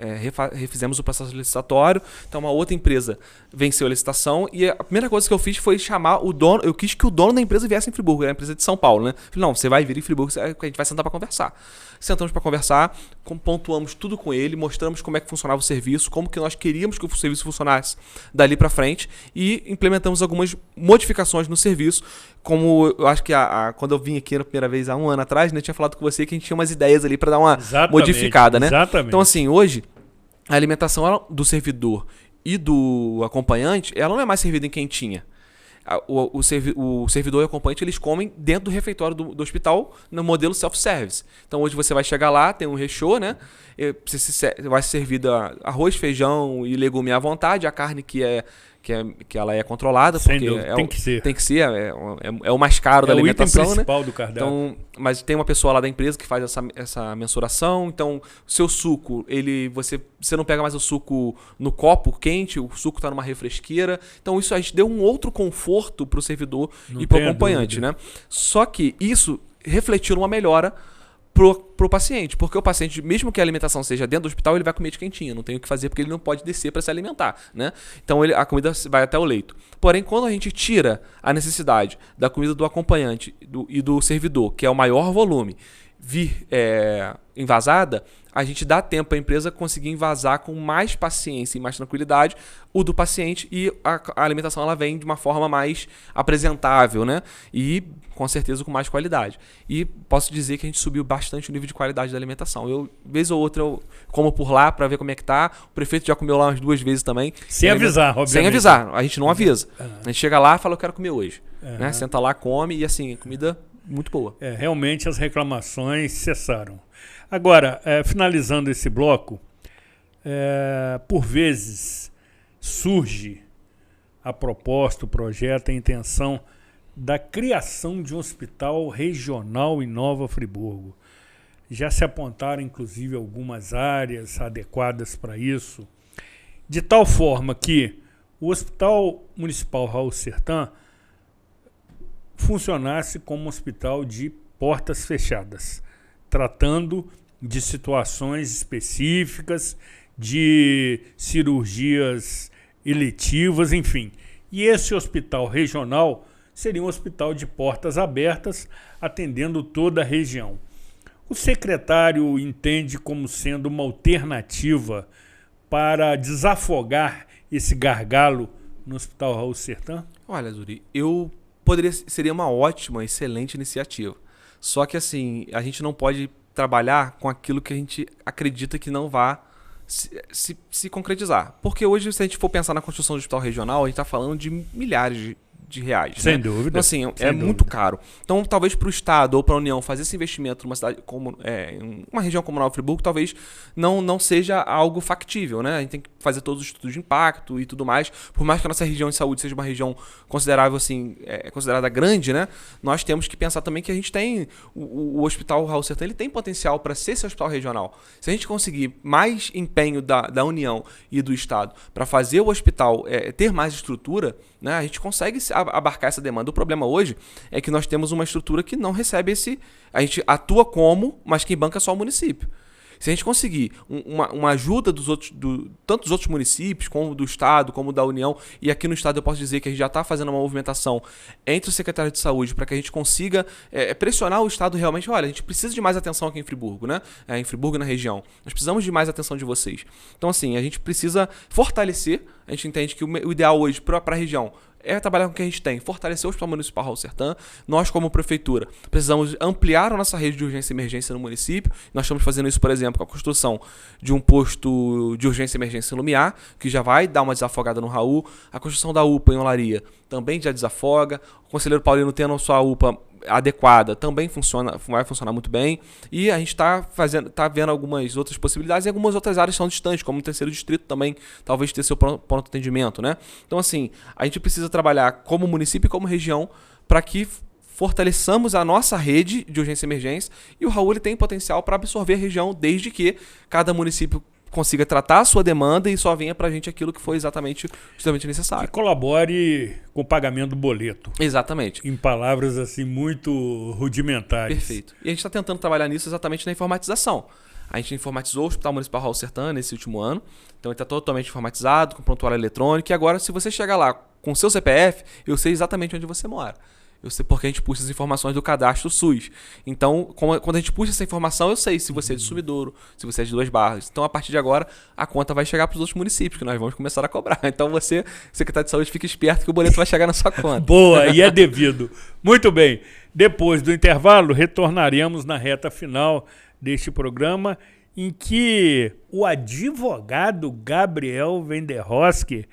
[SPEAKER 4] Refizemos o processo licitatório. Então uma outra empresa venceu a licitação e a primeira coisa que eu fiz foi chamar o dono. Eu quis que o dono da empresa viesse em Friburgo, era a empresa de São Paulo, né? Falei, não, você vai vir em Friburgo, a gente vai sentar para conversar. Sentamos para conversar, pontuamos tudo com ele, mostramos como é que funcionava o serviço, como que nós queríamos que o serviço funcionasse dali para frente e implementamos algumas modificações no serviço. Como eu acho que quando eu vim aqui na primeira vez há um ano atrás, né, eu tinha falado com você que a gente tinha umas ideias ali para dar uma modificada, né?
[SPEAKER 1] Exatamente.
[SPEAKER 4] Então assim, hoje a alimentação do servidor e do acompanhante, ela não é mais servida em quentinha. O servidor e o acompanhante, eles comem dentro do refeitório do hospital no modelo self-service. Então hoje você vai chegar lá, tem um rechô, né? Vai ser servido arroz, feijão e legume à vontade, a carne que ela é controlada,
[SPEAKER 1] sem
[SPEAKER 4] porque
[SPEAKER 1] dúvida,
[SPEAKER 4] tem que ser, é o mais caro da alimentação,
[SPEAKER 1] o item principal,
[SPEAKER 4] né?
[SPEAKER 1] do cardápio.
[SPEAKER 4] Então, mas tem uma pessoa lá da empresa que faz essa mensuração. Então, seu suco, você não pega mais o suco no copo quente, o suco está numa refresqueira. Então, isso a gente deu um outro conforto para o servidor e para o acompanhante, né? Só que isso refletiu numa melhora pro paciente, porque o paciente, mesmo que a alimentação seja dentro do hospital, ele vai comer de quentinho, não tem o que fazer porque ele não pode descer para se alimentar, né? Então a comida vai até o leito. Porém, quando a gente tira a necessidade da comida do acompanhante e do servidor, que é o maior volume, vir envasada, a gente dá tempo para a empresa conseguir envasar com mais paciência e mais tranquilidade o do paciente e a alimentação ela vem de uma forma mais apresentável, né? E com certeza com mais qualidade. E posso dizer que a gente subiu bastante o nível de qualidade da alimentação. Vez ou outra, eu como por lá para ver como é que tá. O prefeito já comeu lá umas 2 vezes também.
[SPEAKER 1] Sem avisar, obviamente.
[SPEAKER 4] Sem avisar. A gente não avisa. A gente chega lá e fala, eu quero comer hoje. Né? Senta lá, come e assim, comida muito boa.
[SPEAKER 1] Realmente as reclamações cessaram. Agora, finalizando esse bloco, por vezes surge a proposta, o projeto, a intenção da criação de um hospital regional em Nova Friburgo. Já se apontaram, inclusive, algumas áreas adequadas para isso, de tal forma que o Hospital Municipal Raul Sertan funcionasse como um hospital de portas fechadas, tratando de situações específicas, de cirurgias eletivas, enfim. E esse hospital regional seria um hospital de portas abertas, atendendo toda a região. O secretário entende como sendo uma alternativa para desafogar esse gargalo no Hospital Raul Sertan?
[SPEAKER 4] Olha, Zuri, seria uma ótima, excelente iniciativa. Só que assim, a gente não pode trabalhar com aquilo que a gente acredita que não vá se concretizar. Porque hoje, se a gente for pensar na construção do hospital regional, a gente está falando de milhares de reais.
[SPEAKER 1] Sem
[SPEAKER 4] né?
[SPEAKER 1] dúvida.
[SPEAKER 4] Então, assim, é muito caro. Então, talvez para o Estado ou para a União fazer esse investimento numa cidade como uma região como Nova Friburgo, talvez não seja algo factível, né? A gente tem que fazer todos os estudos de impacto e tudo mais. Por mais que a nossa região de saúde seja uma região considerável, assim, considerada grande, né? Nós temos que pensar também que a gente tem o Hospital Raul Sertan, ele tem potencial para ser esse hospital regional. Se a gente conseguir mais empenho da União e do Estado para fazer o hospital ter mais estrutura, né? A gente consegue abarcar essa demanda. O problema hoje é que nós temos uma estrutura que não recebe a gente atua mas quem banca é só o município. Se a gente conseguir uma ajuda tanto dos outros municípios, como do Estado, como da União, e aqui no Estado eu posso dizer que a gente já está fazendo uma movimentação entre os secretários de saúde para que a gente consiga pressionar o Estado realmente. Olha, a gente precisa de mais atenção aqui em Friburgo, né? Em Friburgo, na região. Nós precisamos de mais atenção de vocês. Então, assim, a gente precisa fortalecer. A gente entende que o ideal hoje para a região é trabalhar com o que a gente tem, fortalecer o Hospital Municipal Raul Sertan. Nós, como prefeitura, precisamos ampliar a nossa rede de urgência e emergência no município. Nós estamos fazendo isso, por exemplo, com a construção de um posto de urgência e emergência em Lumiar, que já vai dar uma desafogada no Raul. A construção da UPA em Olaria também já desafoga. O conselheiro Paulino tendo a sua UPA adequada também vai funcionar muito bem. E a gente está vendo algumas outras possibilidades e algumas outras áreas são distantes, como o terceiro distrito também, talvez ter seu pronto atendimento, né? Então, assim, a gente precisa trabalhar como município e como região para que fortaleçamos a nossa rede de urgência e emergência, e o Raul ele tem potencial para absorver a região, desde que cada município consiga tratar a sua demanda e só venha para a gente aquilo que foi justamente necessário.
[SPEAKER 1] Que colabore com o pagamento do boleto.
[SPEAKER 4] Exatamente.
[SPEAKER 1] Em palavras assim muito rudimentares.
[SPEAKER 4] Perfeito. E a gente está tentando trabalhar nisso exatamente na informatização. A gente informatizou o Hospital Municipal Raul Sertã nesse último ano. Então ele está totalmente informatizado, com prontuário eletrônico. E agora, se você chegar lá com o seu CPF, eu sei exatamente onde você mora. Eu sei porque a gente puxa as informações do cadastro SUS. Então, quando a gente puxa essa informação, eu sei se você é de Sumidouro, se você é de Duas Barras. Então, a partir de agora, a conta vai chegar para os outros municípios, que nós vamos começar a cobrar. Então, você, secretário de saúde, fique esperto que o boleto vai chegar na sua conta.
[SPEAKER 1] Boa, e é devido. Muito bem. Depois do intervalo, retornaremos na reta final deste programa, em que o advogado Gabriel Wenderhoski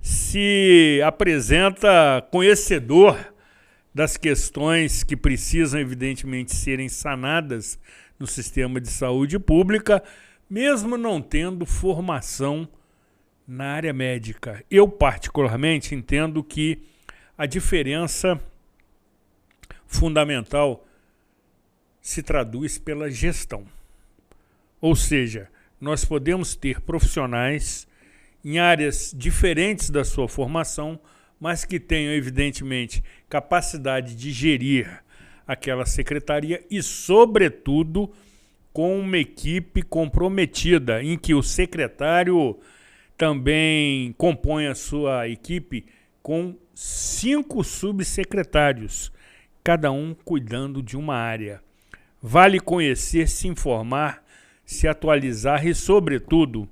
[SPEAKER 1] se apresenta conhecedor das questões que precisam, evidentemente, serem sanadas no sistema de saúde pública, mesmo não tendo formação na área médica. Eu, particularmente, entendo que a diferença fundamental se traduz pela gestão. Ou seja, nós podemos ter profissionais em áreas diferentes da sua formação, mas que tenham, evidentemente, capacidade de gerir aquela secretaria e, sobretudo, com uma equipe comprometida, em que o secretário também compõe a sua equipe com 5 subsecretários, cada um cuidando de uma área. Vale conhecer, se informar, se atualizar e, sobretudo,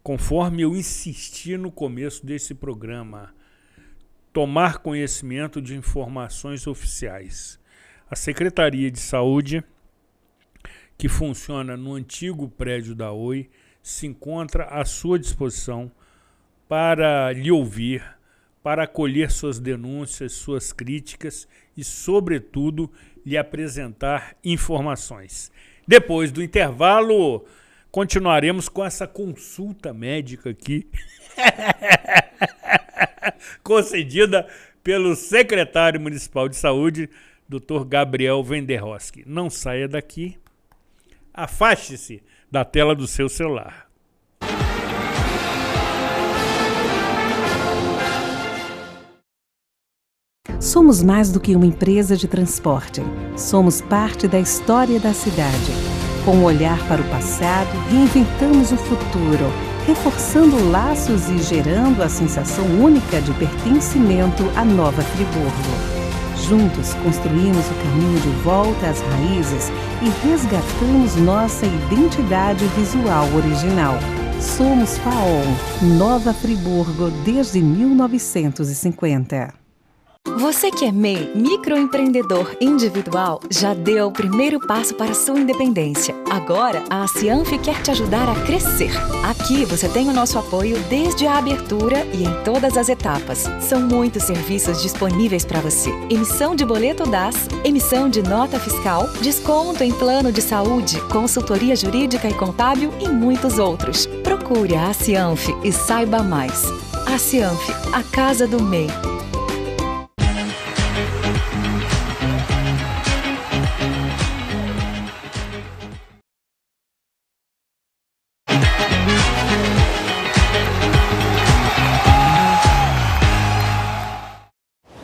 [SPEAKER 1] conforme eu insisti no começo desse programa, tomar conhecimento de informações oficiais. A Secretaria de Saúde, que funciona no antigo prédio da Oi, se encontra à sua disposição para lhe ouvir, para acolher suas denúncias, suas críticas e, sobretudo, lhe apresentar informações. Depois do intervalo, continuaremos com essa consulta médica aqui, concedida pelo secretário municipal de saúde, Dr. Gabriel Wenderhoski. Não saia daqui, afaste-se da tela do seu celular.
[SPEAKER 2] Somos mais do que uma empresa de transporte. Somos parte da história da cidade. Com um olhar para o passado, reinventamos o futuro, reforçando laços e gerando a sensação única de pertencimento à Nova Friburgo. Juntos construímos o caminho de volta às raízes e resgatamos nossa identidade visual original. Somos FAON, Nova Friburgo desde 1950.
[SPEAKER 3] Você que é MEI, microempreendedor individual, já deu o primeiro passo para a sua independência. Agora, a Cianf quer te ajudar a crescer. Aqui você tem o nosso apoio desde a abertura e em todas as etapas. São muitos serviços disponíveis para você. Emissão de boleto DAS, emissão de nota fiscal, desconto em plano de saúde, consultoria jurídica e contábil e muitos outros. Procure a Cianf e saiba mais. A Cianf, a casa do MEI.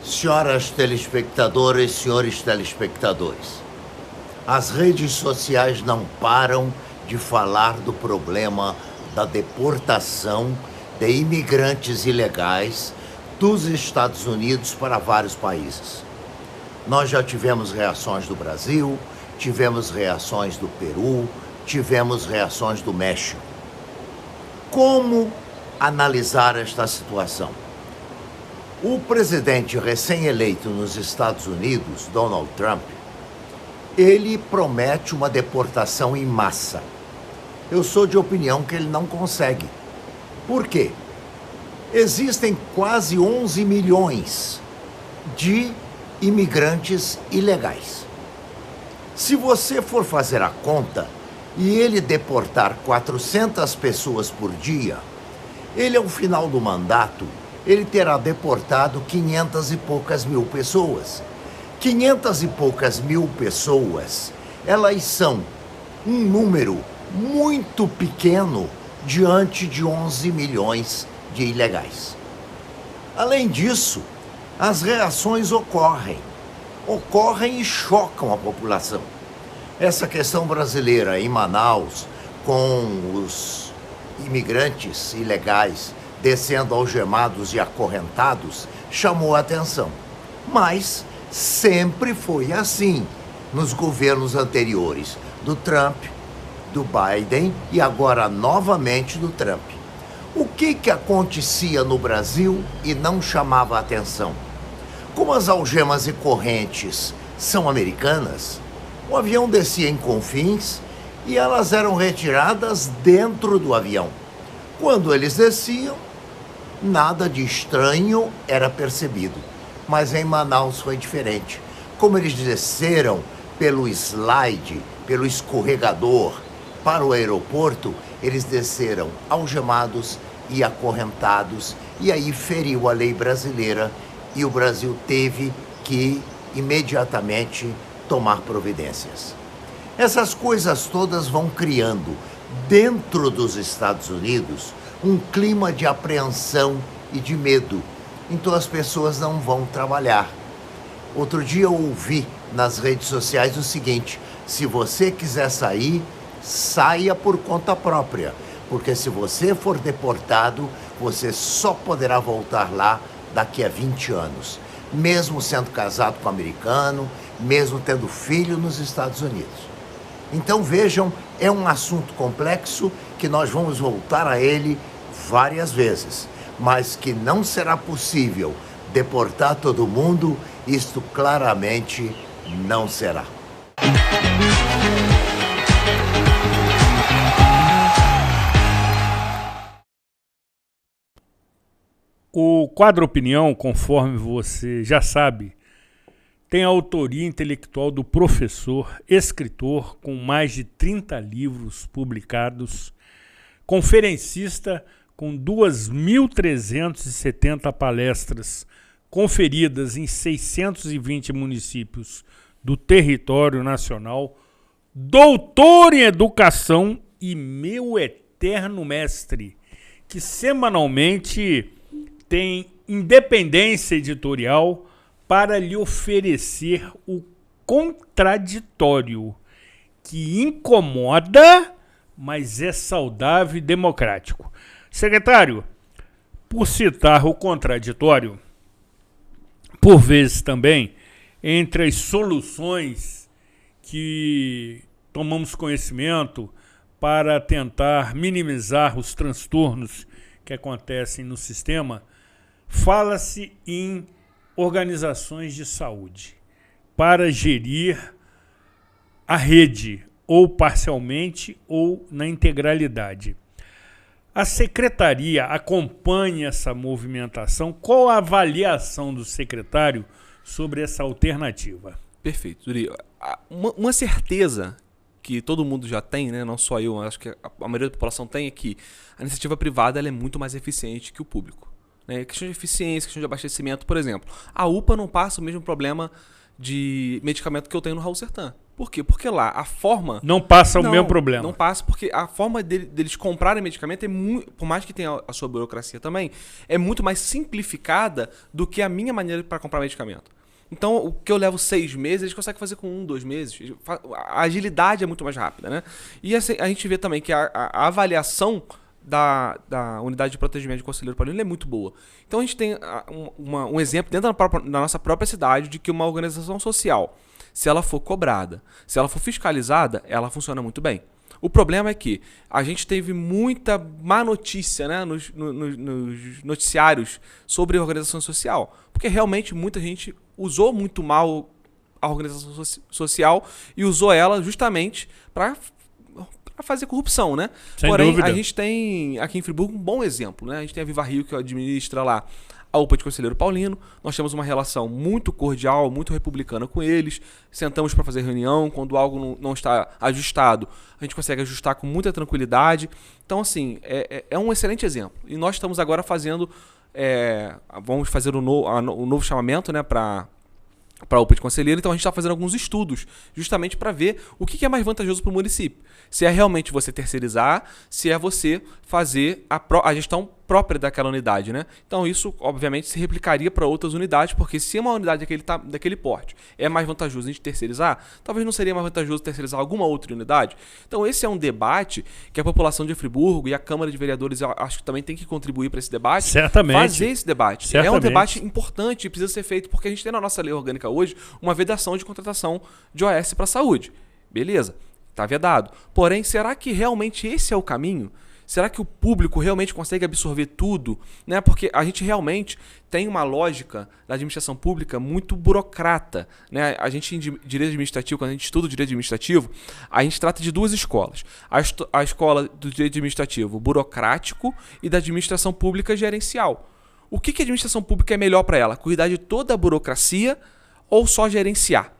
[SPEAKER 5] Senhoras telespectadoras, senhores telespectadores, as redes sociais não param de falar do problema da deportação de imigrantes ilegais dos Estados Unidos para vários países. Nós já tivemos reações do Brasil, tivemos reações do Peru, tivemos reações do México. Como analisar esta situação? O presidente recém-eleito nos Estados Unidos, Donald Trump, ele promete uma deportação em massa. Eu sou de opinião que ele não consegue. Por quê? Existem quase 11 milhões de imigrantes ilegais. Se você for fazer a conta e ele deportar 400 pessoas por dia, ele, ao final do mandato, ele terá deportado 500 e poucas mil pessoas. 500 e poucas mil pessoas, elas são um número muito pequeno diante de 11 milhões de ilegais. Além disso, as reações ocorrem e chocam a população. Essa questão brasileira em Manaus, com os imigrantes ilegais descendo algemados e acorrentados, chamou a atenção. Mas sempre foi assim nos governos anteriores, do Trump, do Biden e agora novamente do Trump. O que acontecia no Brasil e não chamava a atenção? Como as algemas e correntes são americanas, o avião descia em Confins e elas eram retiradas dentro do avião. Quando eles desciam, nada de estranho era percebido. Mas em Manaus foi diferente. Como eles desceram pelo slide, pelo escorregador para o aeroporto, eles desceram algemados e acorrentados, e aí feriu a lei brasileira e o Brasil teve que imediatamente tomar providências. Essas coisas todas vão criando dentro dos Estados Unidos um clima de apreensão e de medo. Então as pessoas não vão trabalhar. Outro dia eu ouvi nas redes sociais o seguinte: se você quiser sair, saia por conta própria, porque se você for deportado, você só poderá voltar lá daqui a 20 anos, mesmo sendo casado com um americano, mesmo tendo filho nos Estados Unidos. Então vejam, é um assunto complexo que nós vamos voltar a ele várias vezes, mas que não será possível deportar todo mundo, isto claramente não será.
[SPEAKER 1] O quadro Opinião, conforme você já sabe, tem a autoria intelectual do professor, escritor com mais de 30 livros publicados, conferencista com 2.370 palestras conferidas em 620 municípios do território nacional, doutor em educação e meu eterno mestre, que semanalmente tem independência editorial para lhe oferecer o contraditório, que incomoda, mas é saudável e democrático. Secretário, por citar o contraditório, por vezes também, entre as soluções que tomamos conhecimento para tentar minimizar os transtornos que acontecem no sistema, fala-se em organizações de saúde para gerir a rede, ou parcialmente ou na integralidade. A secretaria acompanha essa movimentação. Qual a avaliação do secretário sobre essa alternativa?
[SPEAKER 4] Perfeito, Zuri. Uma certeza que todo mundo já tem, né? Não só eu, acho que a maioria da população tem, é que a iniciativa privada ela é muito mais eficiente que o público. Né? Questão de eficiência, questão de abastecimento, por exemplo. A UPA não passa o mesmo problema de medicamento que eu tenho no Raul Sertã. Por quê? Porque lá a forma...
[SPEAKER 1] Não passa o mesmo problema.
[SPEAKER 4] Não passa, porque a forma deles comprarem medicamento é muito, por mais que tenha a sua burocracia também, é muito mais simplificada do que a minha maneira para comprar medicamento. Então, o que eu levo 6 meses, eles conseguem fazer com 1, 2 meses. A agilidade é muito mais rápida, né? E assim, a gente vê também que a avaliação da unidade de procedimento de Conselheiro Paulino é muito boa. Então, a gente tem um exemplo dentro da nossa própria cidade de que uma organização social, se ela for cobrada, se ela for fiscalizada, ela funciona muito bem. O problema é que a gente teve muita má notícia, né, nos noticiários sobre a organização social, porque realmente muita gente usou muito mal a organização social e usou ela justamente para a fazer corrupção, né?
[SPEAKER 1] Sem
[SPEAKER 4] Porém,
[SPEAKER 1] dúvida.
[SPEAKER 4] a gente tem aqui em Friburgo um bom exemplo, né? A gente tem a Viva Rio, que administra lá a UPA de Conselheiro Paulino. Nós temos uma relação muito cordial, muito republicana com eles. Sentamos para fazer reunião. Quando algo não está ajustado, a gente consegue ajustar com muita tranquilidade. Então, assim, é um excelente exemplo. E nós estamos agora fazendo... vamos fazer o novo chamamento, né, para a UPA de Conselheiro. Então a gente está fazendo alguns estudos justamente para ver o que é mais vantajoso para o município. Se é realmente você terceirizar, se é você fazer a gestão própria daquela unidade, né? Então isso, obviamente, se replicaria para outras unidades, porque se uma unidade daquele porte é mais vantajoso a gente terceirizar, talvez não seria mais vantajoso terceirizar alguma outra unidade. Então esse é um debate que a população de Friburgo e a Câmara de Vereadores, eu acho que também tem que contribuir para esse debate.
[SPEAKER 1] Certamente.
[SPEAKER 4] Fazer esse debate.
[SPEAKER 1] Certamente.
[SPEAKER 4] É um debate importante e precisa ser feito, porque a gente tem na nossa lei orgânica hoje uma vedação de contratação de OS para a saúde. Beleza, está vedado. Porém, será que realmente esse é o caminho? Será que o público realmente consegue absorver tudo? Né? Porque a gente realmente tem uma lógica da administração pública muito burocrata. Né? A gente, em direito administrativo, quando a gente estuda o direito administrativo, a gente trata de duas escolas. A escola do direito administrativo burocrático e da administração pública gerencial. O que a administração pública é melhor para ela? Cuidar de toda a burocracia ou só gerenciar?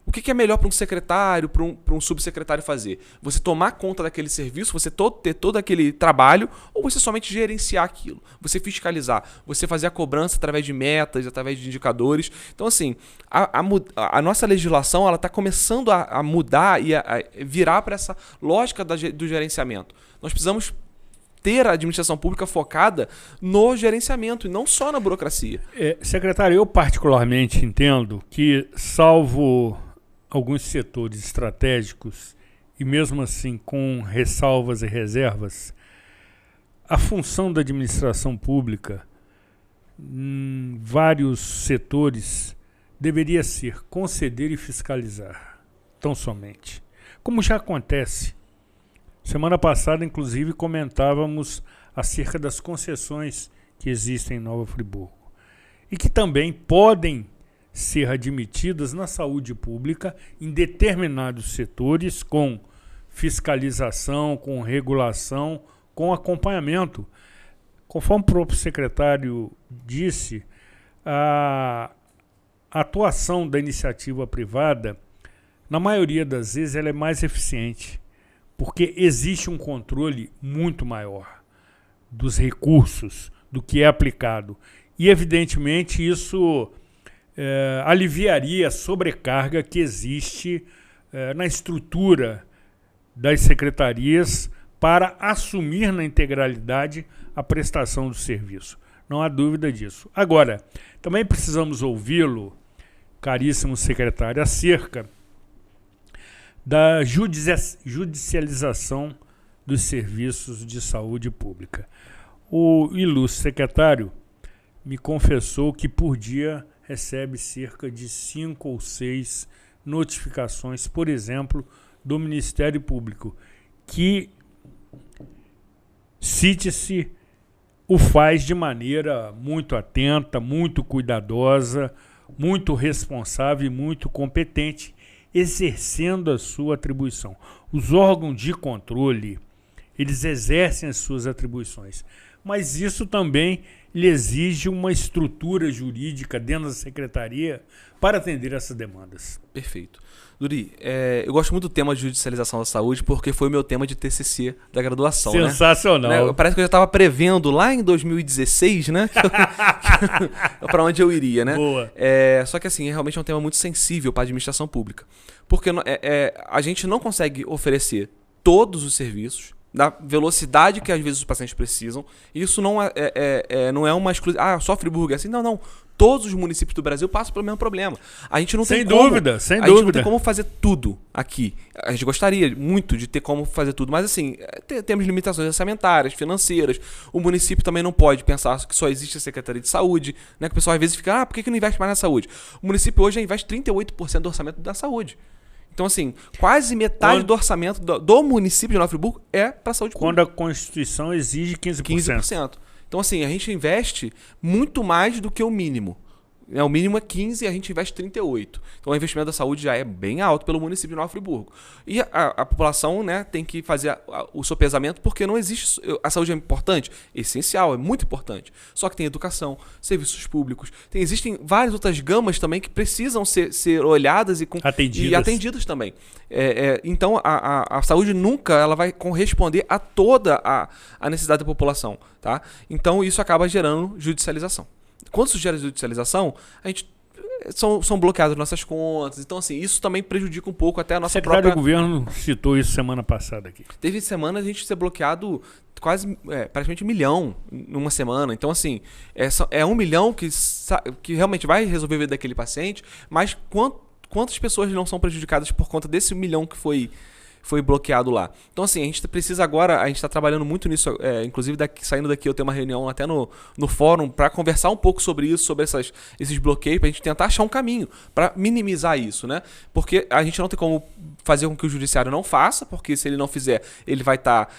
[SPEAKER 4] O que é melhor para um secretário, para um subsecretário fazer? Você tomar conta daquele serviço, você ter todo aquele trabalho, ou você somente gerenciar aquilo? Você fiscalizar, você fazer a cobrança através de metas, através de indicadores. Então, assim, a nossa legislação está começando a mudar e a virar para essa lógica do gerenciamento. Nós precisamos ter a administração pública focada no gerenciamento e não só na burocracia.
[SPEAKER 1] Secretário, eu particularmente entendo que, salvo alguns setores estratégicos, e mesmo assim com ressalvas e reservas, a função da administração pública em vários setores deveria ser conceder e fiscalizar, tão somente. Como já acontece. Semana passada, inclusive, comentávamos acerca das concessões que existem em Nova Friburgo e que também podem ser admitidas na saúde pública em determinados setores com fiscalização, com regulação, com acompanhamento. Conforme o próprio secretário disse, a atuação da iniciativa privada, na maioria das vezes, ela é mais eficiente, porque existe um controle muito maior dos recursos, do que é aplicado. E, evidentemente, isso aliviaria a sobrecarga que existe na estrutura das secretarias para assumir na integralidade a prestação do serviço. Não há dúvida disso. Agora, também precisamos ouvi-lo, caríssimo secretário, acerca da judicialização dos serviços de saúde pública. O ilustre secretário me confessou que por dia recebe cerca de 5 ou 6 notificações, por exemplo, do Ministério Público, que, cite-se, o faz de maneira muito atenta, muito cuidadosa, muito responsável e muito competente, exercendo a sua atribuição. Os órgãos de controle, eles exercem as suas atribuições, mas isso também lhe exige uma estrutura jurídica dentro da secretaria para atender essas demandas.
[SPEAKER 4] Perfeito. Duri, eu gosto muito do tema de judicialização da saúde porque foi o meu tema de TCC da graduação.
[SPEAKER 1] Sensacional.
[SPEAKER 4] Né? Parece que eu já estava prevendo lá em 2016, né? para onde eu iria, né?
[SPEAKER 1] Boa.
[SPEAKER 4] Só que assim, realmente é um tema muito sensível para a administração pública. Porque a gente não consegue oferecer todos os serviços na velocidade que às vezes os pacientes precisam. Isso não é uma exclusiva. Só Friburgo é assim. Não. Todos os municípios do Brasil passam pelo mesmo problema. A gente não tem como.
[SPEAKER 1] Sem
[SPEAKER 4] dúvida. A gente não tem como fazer tudo aqui. A gente gostaria muito de ter como fazer tudo, mas assim, temos limitações orçamentárias, financeiras. O município também não pode pensar que só existe a Secretaria de Saúde, né? Que o pessoal às vezes fica, por que não investe mais na saúde? O município hoje já investe 38% do orçamento da saúde. Então, assim, quase metade do orçamento do município de Nova Friburgo é para a saúde pública.
[SPEAKER 1] Quando a Constituição exige 15%.
[SPEAKER 4] 15%. Então, assim, a gente investe muito mais do que o mínimo. O mínimo é 15 e a gente investe 38. Então o investimento da saúde já é bem alto pelo município de Nova Friburgo. E a população, né, tem que fazer o sopesamento, porque não existe... A saúde é importante? Essencial, é muito importante. Só que tem educação, serviços públicos, existem várias outras gamas também que precisam ser olhadas e atendidas também. Então a saúde nunca ela vai corresponder a toda a necessidade da população. Tá? Então isso acaba gerando judicialização. Quando isso gera judicialização, a gente são bloqueadas nossas contas. Então, assim, isso também prejudica um pouco até a nossa própria...
[SPEAKER 1] O governo citou isso semana passada aqui.
[SPEAKER 4] Teve semana a gente ser bloqueado quase, praticamente 1 milhão numa semana. Então, assim, é 1 milhão que realmente vai resolver a vida daquele paciente, mas quantas pessoas não são prejudicadas por conta desse 1 milhão que foi bloqueado lá. Então, assim, a gente precisa agora, a gente está trabalhando muito nisso, inclusive saindo daqui eu tenho uma reunião até no fórum para conversar um pouco sobre isso, sobre esses bloqueios, para a gente tentar achar um caminho para minimizar isso, né? Porque a gente não tem como fazer com que o judiciário não faça, porque se ele não fizer, ele vai estar...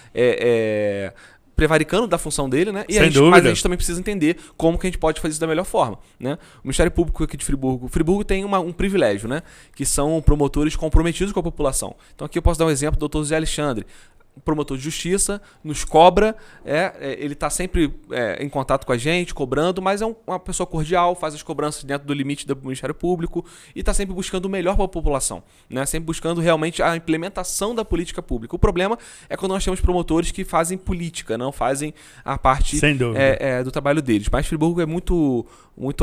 [SPEAKER 4] prevaricando da função dele, né? Mas a gente também precisa entender como que a gente pode fazer isso da melhor forma, né? O Ministério Público aqui de Friburgo tem um privilégio, né? Que são promotores comprometidos com a população. Então aqui eu posso dar um exemplo do Dr. Zé Alexandre, promotor de justiça, nos cobra, ele está sempre em contato com a gente, cobrando, mas é uma pessoa cordial, faz as cobranças dentro do limite do Ministério Público e está sempre buscando o melhor para a população, né? Sempre buscando realmente a implementação da política pública. O problema é quando nós temos promotores que fazem política, não fazem a parte do trabalho deles. Mas Friburgo é muito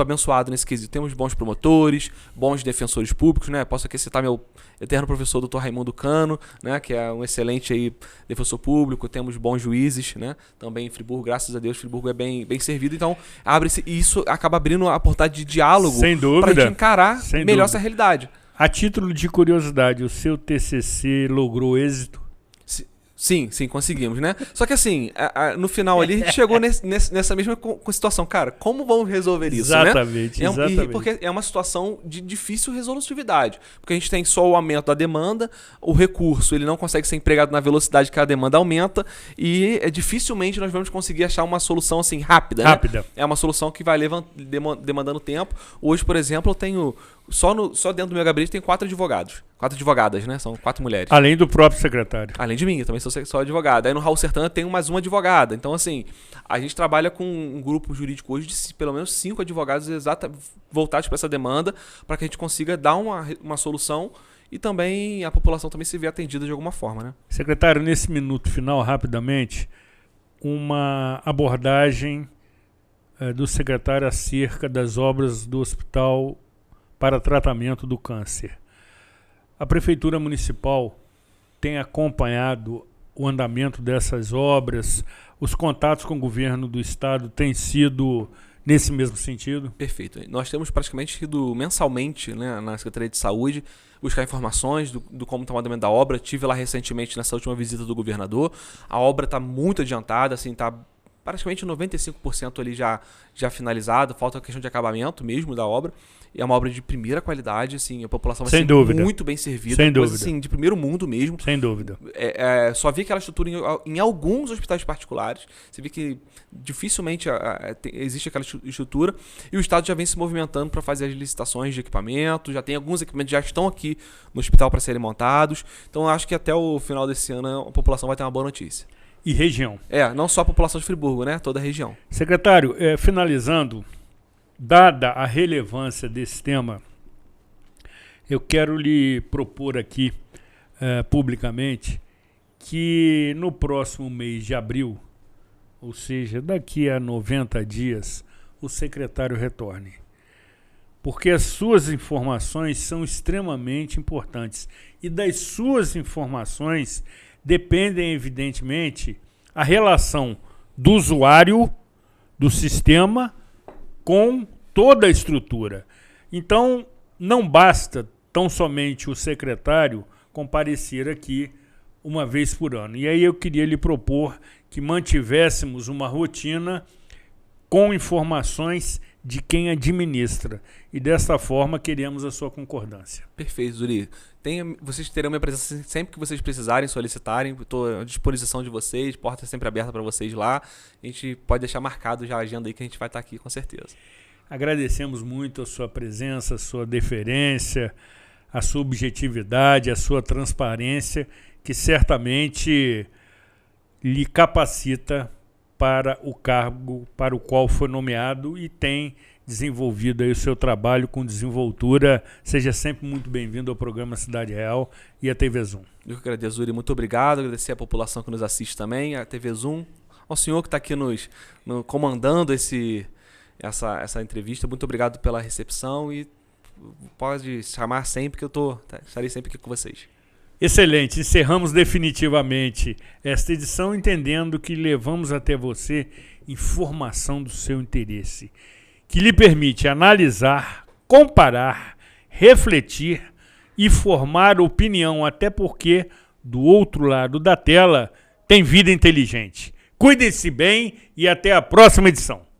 [SPEAKER 4] abençoado nesse quesito. Temos bons promotores, bons defensores públicos, né? Posso aqui citar meu eterno professor Dr. Raimundo Cano, né? Que é um excelente aí defensor público. Temos bons juízes, né? Também em Friburgo, graças a Deus, Friburgo é bem servido. Então, abre-se e isso acaba abrindo a porta de diálogo para a gente encarar melhor essa realidade.
[SPEAKER 1] A título de curiosidade, o seu TCC logrou êxito?
[SPEAKER 4] Sim, conseguimos, né? Só que assim, no final ali, a gente chegou nessa mesma situação. Cara, como vamos resolver isso,
[SPEAKER 1] exatamente,
[SPEAKER 4] né?
[SPEAKER 1] Exatamente.
[SPEAKER 4] Porque é uma situação de difícil resolutividade. Porque a gente tem só o aumento da demanda, o recurso, ele não consegue ser empregado na velocidade que a demanda aumenta e dificilmente nós vamos conseguir achar uma solução assim rápida. Né? É uma solução que vai demandando tempo. Hoje, por exemplo, eu tenho... Só dentro do meu gabinete tem 4 advogados. 4 advogadas, né? São 4 mulheres.
[SPEAKER 1] Além do próprio secretário.
[SPEAKER 4] Além de mim, eu também sou advogada. Aí no Raul Sertã tem mais uma advogada. Então, assim, a gente trabalha com um grupo jurídico hoje de pelo menos 5 advogados voltados para essa demanda, para que a gente consiga dar uma solução e também a população também se vê atendida de alguma forma, né?
[SPEAKER 1] Secretário, nesse minuto final, rapidamente, uma abordagem do secretário acerca das obras do hospital para tratamento do câncer. A Prefeitura Municipal tem acompanhado o andamento dessas obras, os contatos com o governo do Estado têm sido nesse mesmo sentido?
[SPEAKER 4] Perfeito. Nós temos praticamente ido mensalmente, né, na Secretaria de Saúde buscar informações do como está o andamento da obra. Tive lá recentemente nessa última visita do governador. A obra está muito adiantada, assim, está praticamente 95% ali já finalizado, falta a questão de acabamento mesmo da obra. E é uma obra de primeira qualidade, assim, a população vai ser muito bem servida.
[SPEAKER 1] Sem dúvida.
[SPEAKER 4] Coisa, assim, de primeiro mundo mesmo.
[SPEAKER 1] Sem dúvida.
[SPEAKER 4] Só vi aquela estrutura em alguns hospitais particulares. Você vê que dificilmente existe aquela estrutura. E o Estado já vem se movimentando para fazer as licitações de equipamento. Já tem alguns equipamentos que já estão aqui no hospital para serem montados. Então, eu acho que até o final desse ano a população vai ter uma boa notícia.
[SPEAKER 1] E região?
[SPEAKER 4] Não só a população de Friburgo, né? Toda a região.
[SPEAKER 1] Secretário, finalizando, dada a relevância desse tema, eu quero lhe propor aqui publicamente que no próximo mês de abril, ou seja, daqui a 90 dias, o secretário retorne. Porque as suas informações são extremamente importantes. E das suas informações dependem, evidentemente, a relação do usuário, do sistema, com toda a estrutura. Então, não basta tão somente o secretário comparecer aqui uma vez por ano. E aí eu queria lhe propor que mantivéssemos uma rotina com informações de quem administra. E dessa forma queremos a sua concordância.
[SPEAKER 4] Perfeito, Zuri. Vocês terão minha presença sempre que vocês precisarem, solicitarem. Estou à disposição de vocês, porta sempre aberta para vocês lá. A gente pode deixar marcado já a agenda aí que a gente vai estar aqui com certeza.
[SPEAKER 1] Agradecemos muito a sua presença, a sua deferência, a sua objetividade, a sua transparência, que certamente lhe capacita para o cargo para o qual foi nomeado e tem desenvolvido aí o seu trabalho com desenvoltura. Seja sempre muito bem-vindo ao programa Cidade Real e à TV Zoom.
[SPEAKER 4] Eu que agradeço, Yuri. Muito obrigado. Agradecer a população que nos assiste também, a TV Zoom, ao senhor que está aqui comandando essa entrevista. Muito obrigado pela recepção e pode chamar sempre que estarei sempre aqui com vocês.
[SPEAKER 1] Excelente. Encerramos definitivamente esta edição entendendo que levamos até você informação do seu interesse, que lhe permite analisar, comparar, refletir e formar opinião, até porque do outro lado da tela tem vida inteligente. Cuidem-se bem e até a próxima edição.